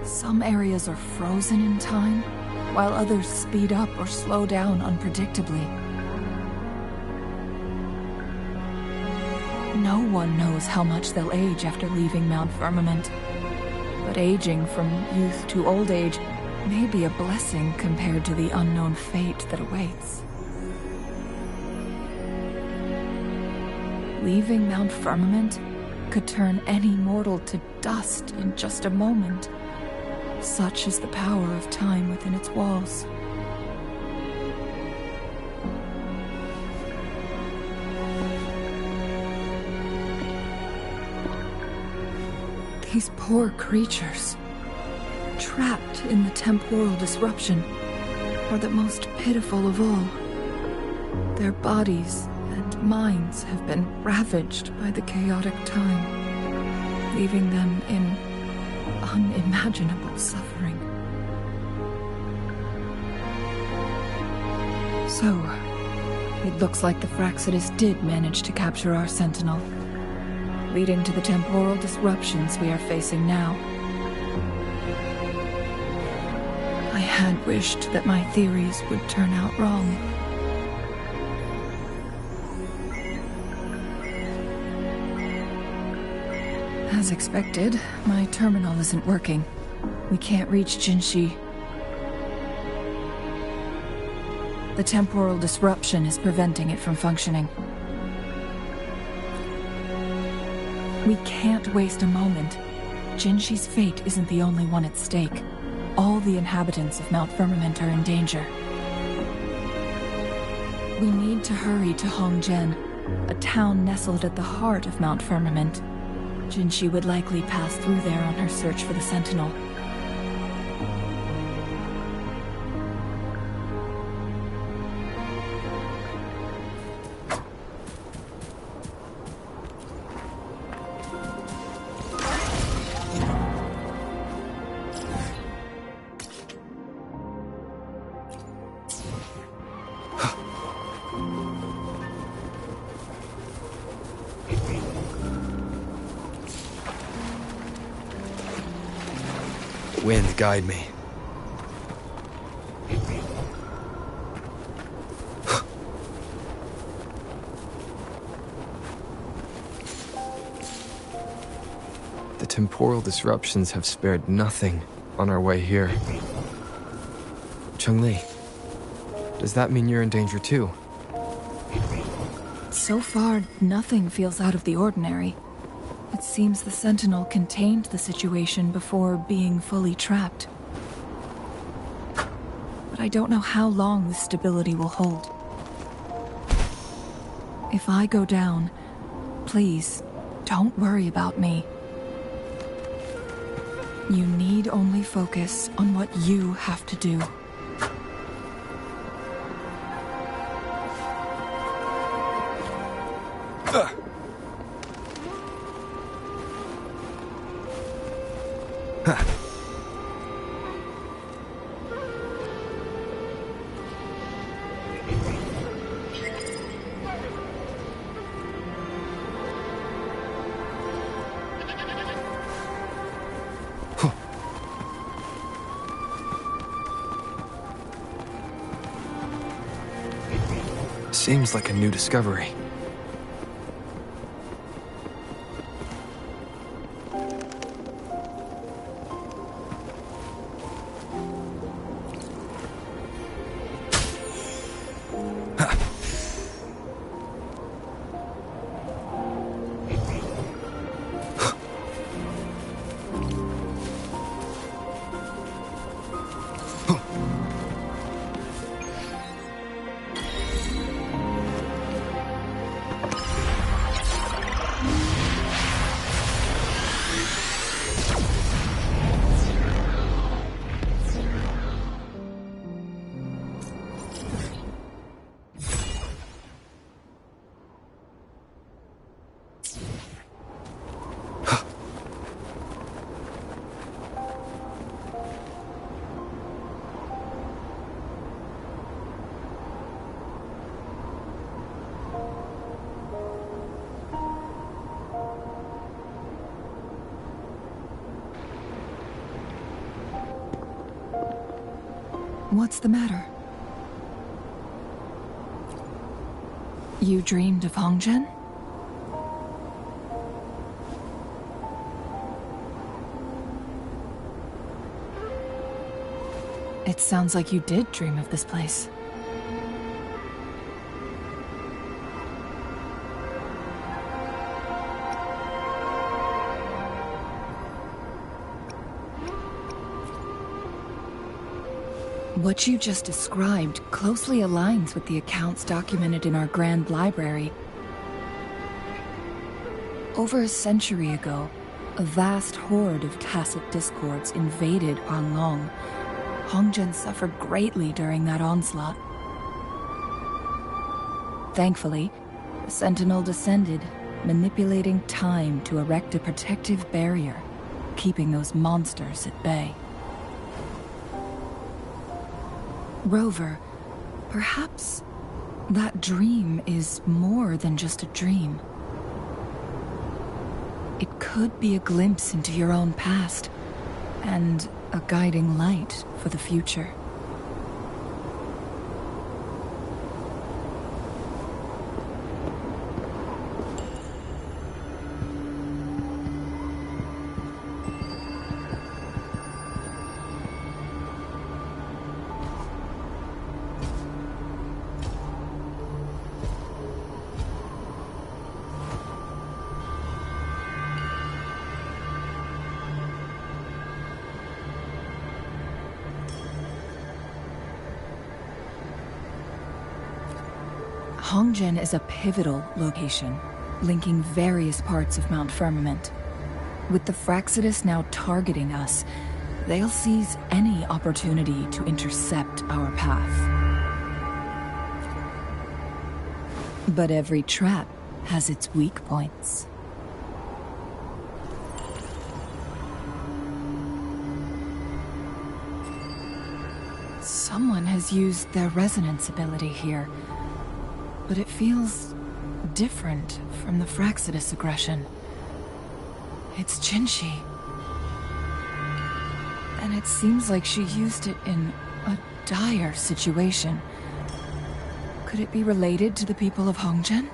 Some areas are frozen in time, while others speed up or slow down unpredictably. No one knows how much they'll age after leaving Mount Firmament, but aging from youth to old age may be a blessing compared to the unknown fate that awaits. Leaving Mount Firmament could turn any mortal to dust in just a moment. Such is the power of time within its walls. These poor creatures, trapped in the temporal disruption, are the most pitiful of all. Their bodies and minds have been ravaged by the chaotic time, leaving them in unimaginable suffering. So, it looks like the Fraxidus did manage to capture our sentinel, leading to the temporal disruptions we are facing now. I had wished that my theories would turn out wrong. As expected, my terminal isn't working. We can't reach Jinzhou. The temporal disruption is preventing it from functioning. We can't waste a moment. Jinzhi's fate isn't the only one at stake. All the inhabitants of Mount Firmament are in danger. We need to hurry to Hongjian, a town nestled at the heart of Mount Firmament. Jinzhi would likely pass through there on her search for the Sentinel. Wind, guide me. The temporal disruptions have spared nothing on our way here. Cheng-Li, does that mean you're in danger too? So far, nothing feels out of the ordinary. It seems the Sentinel contained the situation before being fully trapped. But I don't know how long this stability will hold. If I go down, please, don't worry about me. You need only focus on what you have to do. Seems like a new discovery. What's the matter? You dreamed of Hongzhen? It sounds like you did dream of this place. What you just described closely aligns with the accounts documented in our Grand Library. Over a century ago, a vast horde of tacit discords invaded Huanglong. Hongzhen suffered greatly during that onslaught. Thankfully, the Sentinel descended, manipulating time to erect a protective barrier, keeping those monsters at bay. Rover, perhaps that dream is more than just a dream. It could be a glimpse into your own past, and a guiding light for the future. Hongzhen is a pivotal location, linking various parts of Mount Firmament. With the Fraxidus now targeting us, they'll seize any opportunity to intercept our path. But every trap has its weak points. Someone has used their resonance ability here, but it feels different from the Fraxidus aggression. It's jinzhou. And it seems like she used it in a dire situation. Could it be related to the people of Hongzhen?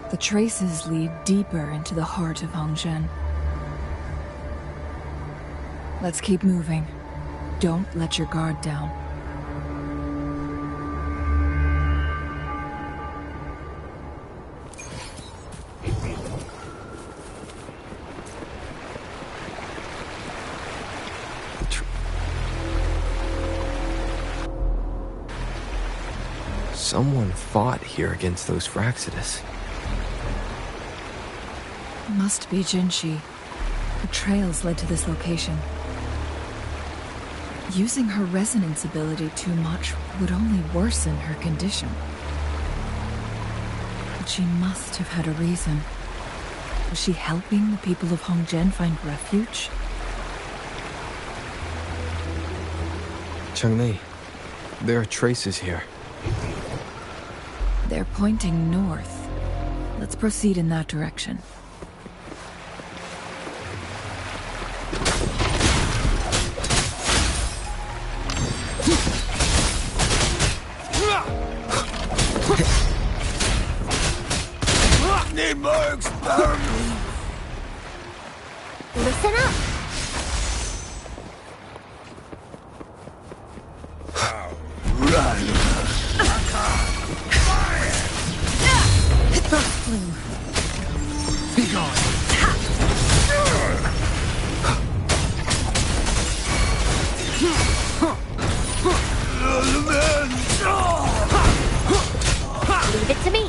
The traces lead deeper into the heart of Hongzhen. Let's keep moving. Don't let your guard down. Someone fought here against those Fraxidus. Must be jinzhou. Her trails led to this location. Using her resonance ability too much would only worsen her condition. But she must have had a reason. Was she helping the people of Hongzhen find refuge? Changli, there are traces here. They're pointing north. Let's proceed in that direction. Need more experiments. Listen up. Be gone. Leave it to me.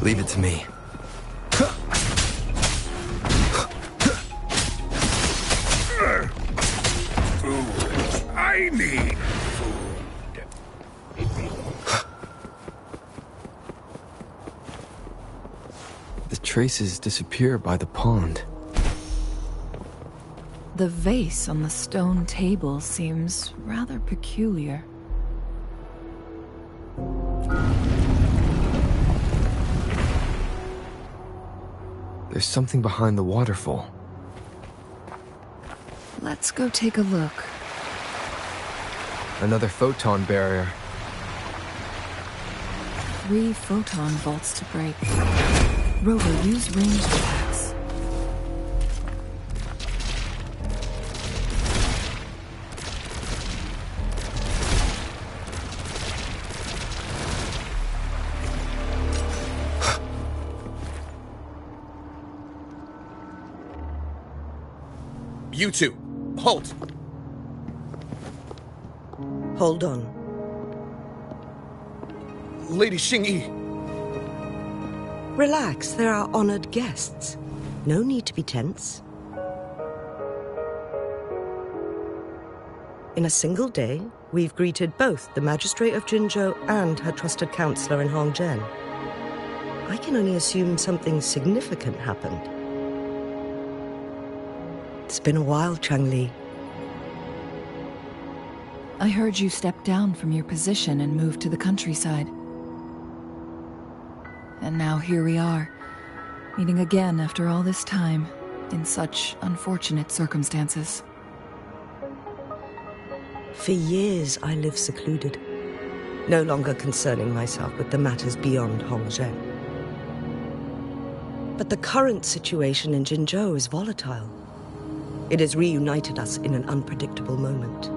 Leave it to me. I need The traces disappear by the pond. The vase on the stone table seems rather peculiar. There's something behind the waterfall. Let's go take a look. Another photon barrier. 3 photon vaults to break. Rover, use ranged attacks. You two, halt! Hold on. Lady Xinyi, Relax, they're our honored guests. No need to be tense. In a single day, we've greeted both the Magistrate of Jinzhou and her trusted counselor in Hongzhen. I can only assume something significant happened. It's been a while, Changli. I heard you stepped down from your position and moved to the countryside. And now here we are, meeting again after all this time, in such unfortunate circumstances. For years, I lived secluded, no longer concerning myself with the matters beyond Hongzhen. But the current situation in Jinzhou is volatile. It has reunited us in an unpredictable moment.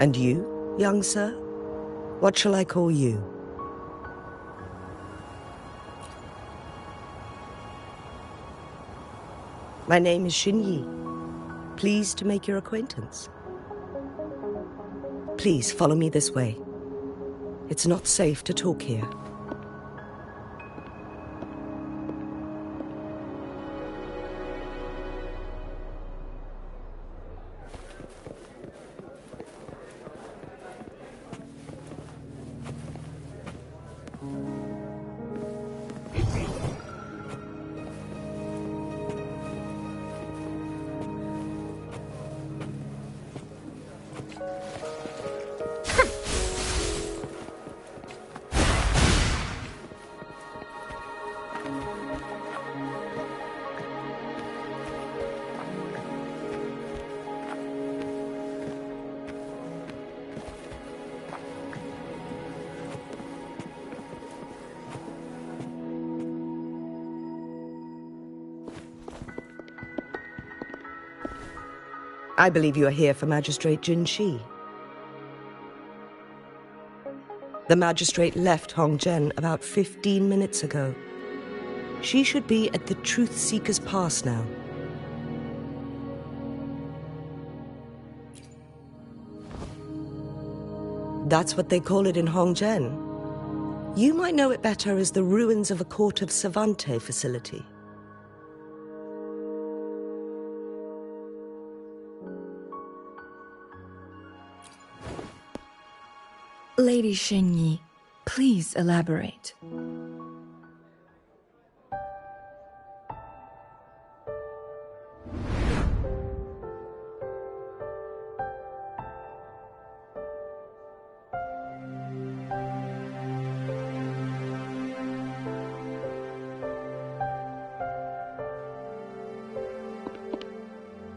And you, young sir? What shall I call you? My name is Xinyi. Pleased to make your acquaintance. Please follow me this way. It's not safe to talk here. I believe you are here for Magistrate Jinshi. The magistrate left Hongzhen about 15 minutes ago. She should be at the Truth Seeker's Pass now. That's what they call it in Hongzhen. You might know it better as the ruins of a court of Savante facility. Lady Xinyi, please elaborate.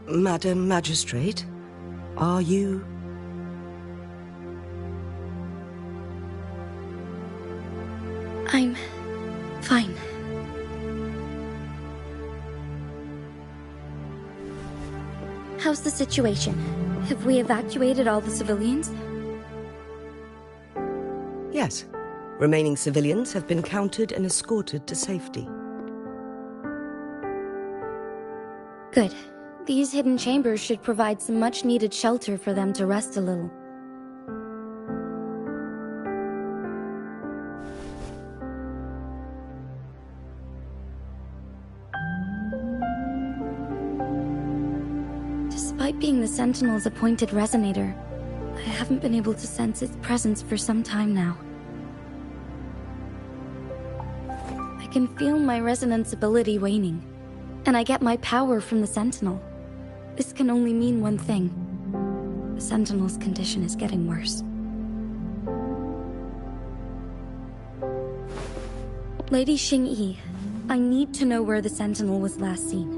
Madam Magistrate, are you... I'm fine. How's the situation? Have we evacuated all the civilians? Yes. Remaining civilians have been counted and escorted to safety. Good. These hidden chambers should provide some much-needed shelter for them to rest a little. Despite being the Sentinel's appointed resonator, I haven't been able to sense its presence for some time now. I can feel my resonance ability waning, and I get my power from the Sentinel. This can only mean one thing. The Sentinel's condition is getting worse. Lady Xinyi, I need to know where the Sentinel was last seen.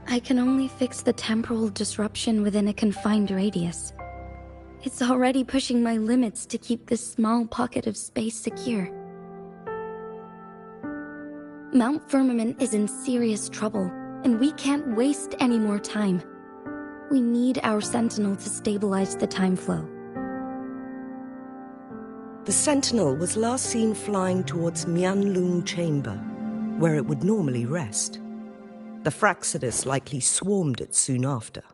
I can only fix the temporal disruption within a confined radius. It's already pushing my limits to keep this small pocket of space secure. Mount Firmament is in serious trouble, and we can't waste any more time. We need our Sentinel to stabilize the time flow. The Sentinel was last seen flying towards Mianlung Chamber, where it would normally rest. The Fraxidus likely swarmed it soon after.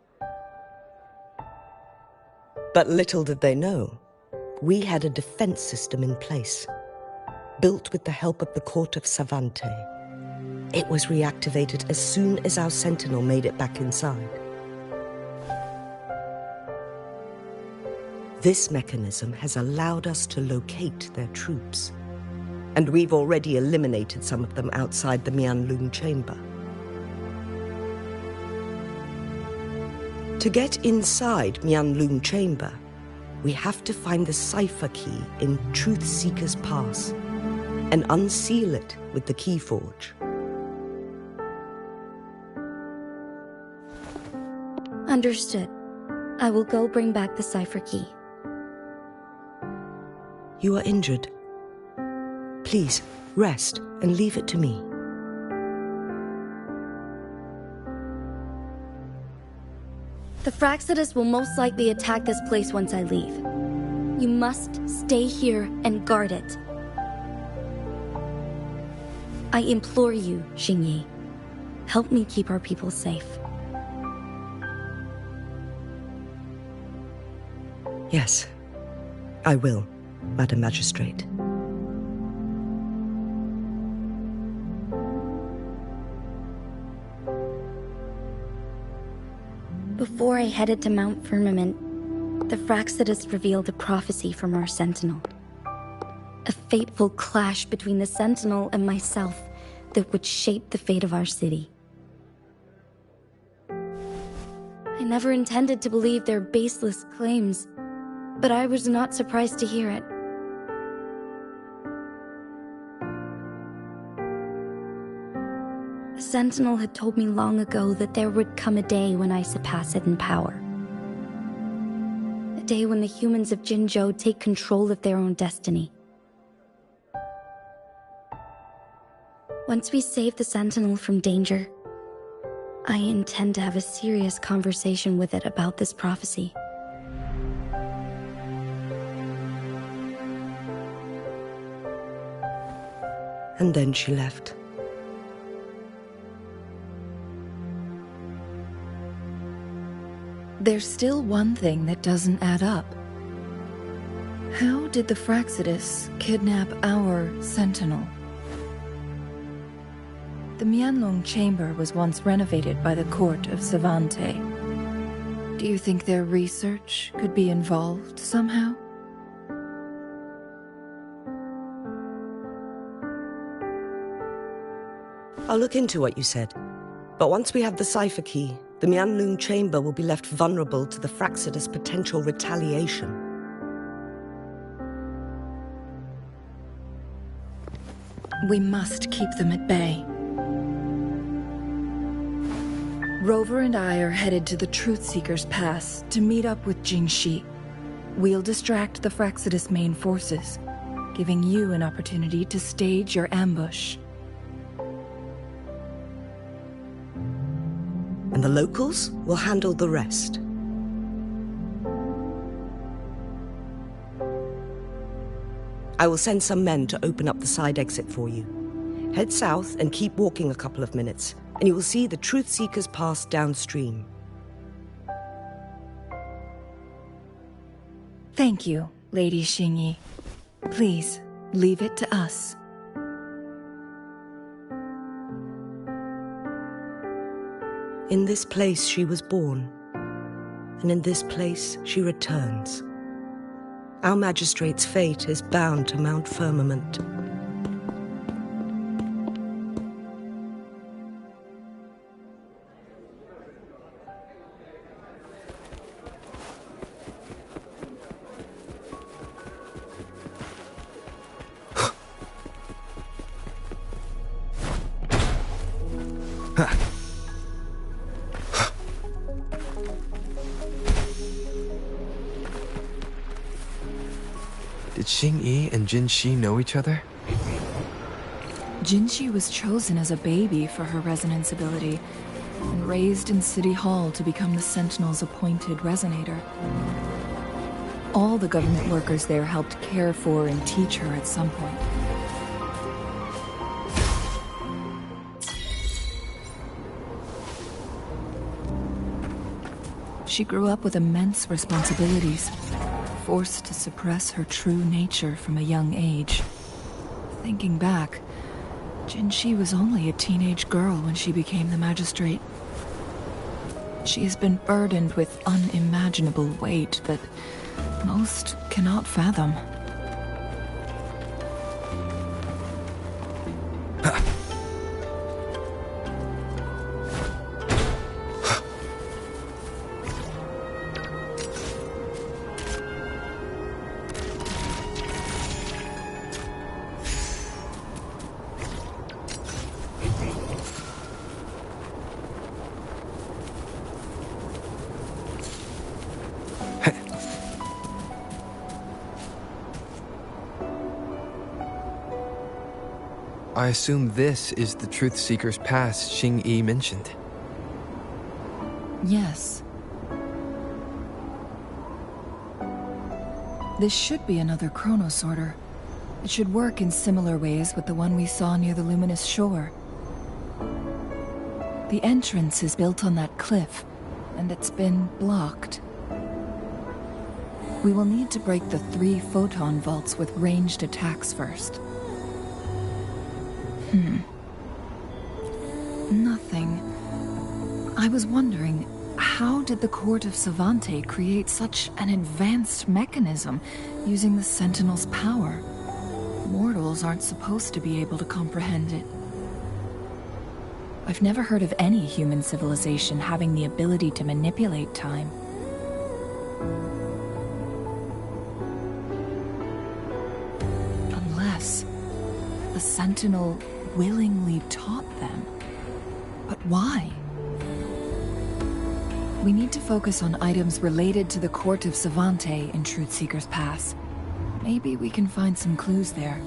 But little did they know, we had a defense system in place, built with the help of the court of Savante. It was reactivated as soon as our Sentinel made it back inside. This mechanism has allowed us to locate their troops, and we've already eliminated some of them outside the Mianlung Chamber. To get inside Mianlung Chamber, we have to find the cipher key in Truth Seeker's Pass and unseal it with the Keyforge. Understood. I will go bring back the cipher key. You are injured. Please, rest and leave it to me. The Fraxidus will most likely attack this place once I leave. You must stay here and guard it. I implore you, Xinyi. Help me keep our people safe. Yes, I will, Madam Magistrate. Before I headed to Mount Firmament, the Fraxidus revealed a prophecy from our Sentinel. A fateful clash between the Sentinel and myself that would shape the fate of our city. I never intended to believe their baseless claims, but I was not surprised to hear it. The Sentinel had told me long ago that there would come a day when I surpass it in power. A day when the humans of Jinzhou take control of their own destiny. Once we save the Sentinel from danger, I intend to have a serious conversation with it about this prophecy. And then she left. There's still one thing that doesn't add up. How did the Fraxidus kidnap our sentinel? The Mianlong chamber was once renovated by the court of Savante. Do you think their research could be involved somehow? I'll look into what you said. But once we have the cipher key, the Mianlong chamber will be left vulnerable to the Fraxidus' potential retaliation. We must keep them at bay. Rover and I are headed to the Truth Seeker's Pass to meet up with Jinzhou. We'll distract the Fraxidus' main forces, giving you an opportunity to stage your ambush. And the locals will handle the rest. I will send some men to open up the side exit for you. Head south and keep walking a couple of minutes, and you will see the Truth Seekers Pass downstream. Thank you, Lady Xinyi. Please, leave it to us. In this place she was born, and in this place she returns. Our magistrate's fate is bound to Mount Firmament. Did Xinyi and Jinzhou know each other? Jinzhou was chosen as a baby for her resonance ability, and raised in City Hall to become the Sentinel's appointed resonator. All the government workers there helped care for and teach her at some point. She grew up with immense responsibilities, forced to suppress her true nature from a young age. Thinking back, Jinzhou was only a teenage girl when she became the magistrate. She has been burdened with unimaginable weight that most cannot fathom. I assume this is the Truth Seeker's Pass Xinyi mentioned. Yes. This should be another chronosorter. It should work in similar ways with the one we saw near the luminous shore. The entrance is built on that cliff, and it's been blocked. We will need to break the 3 photon vaults with ranged attacks first. Nothing. I was wondering, how did the Court of Savante create such an advanced mechanism using the Sentinel's power? Mortals aren't supposed to be able to comprehend it. I've never heard of any human civilization having the ability to manipulate time. Unless the Sentinel willingly taught them. But why? We need to focus on items related to the Court of Savante in Truth Seeker's Pass. Maybe we can find some clues there.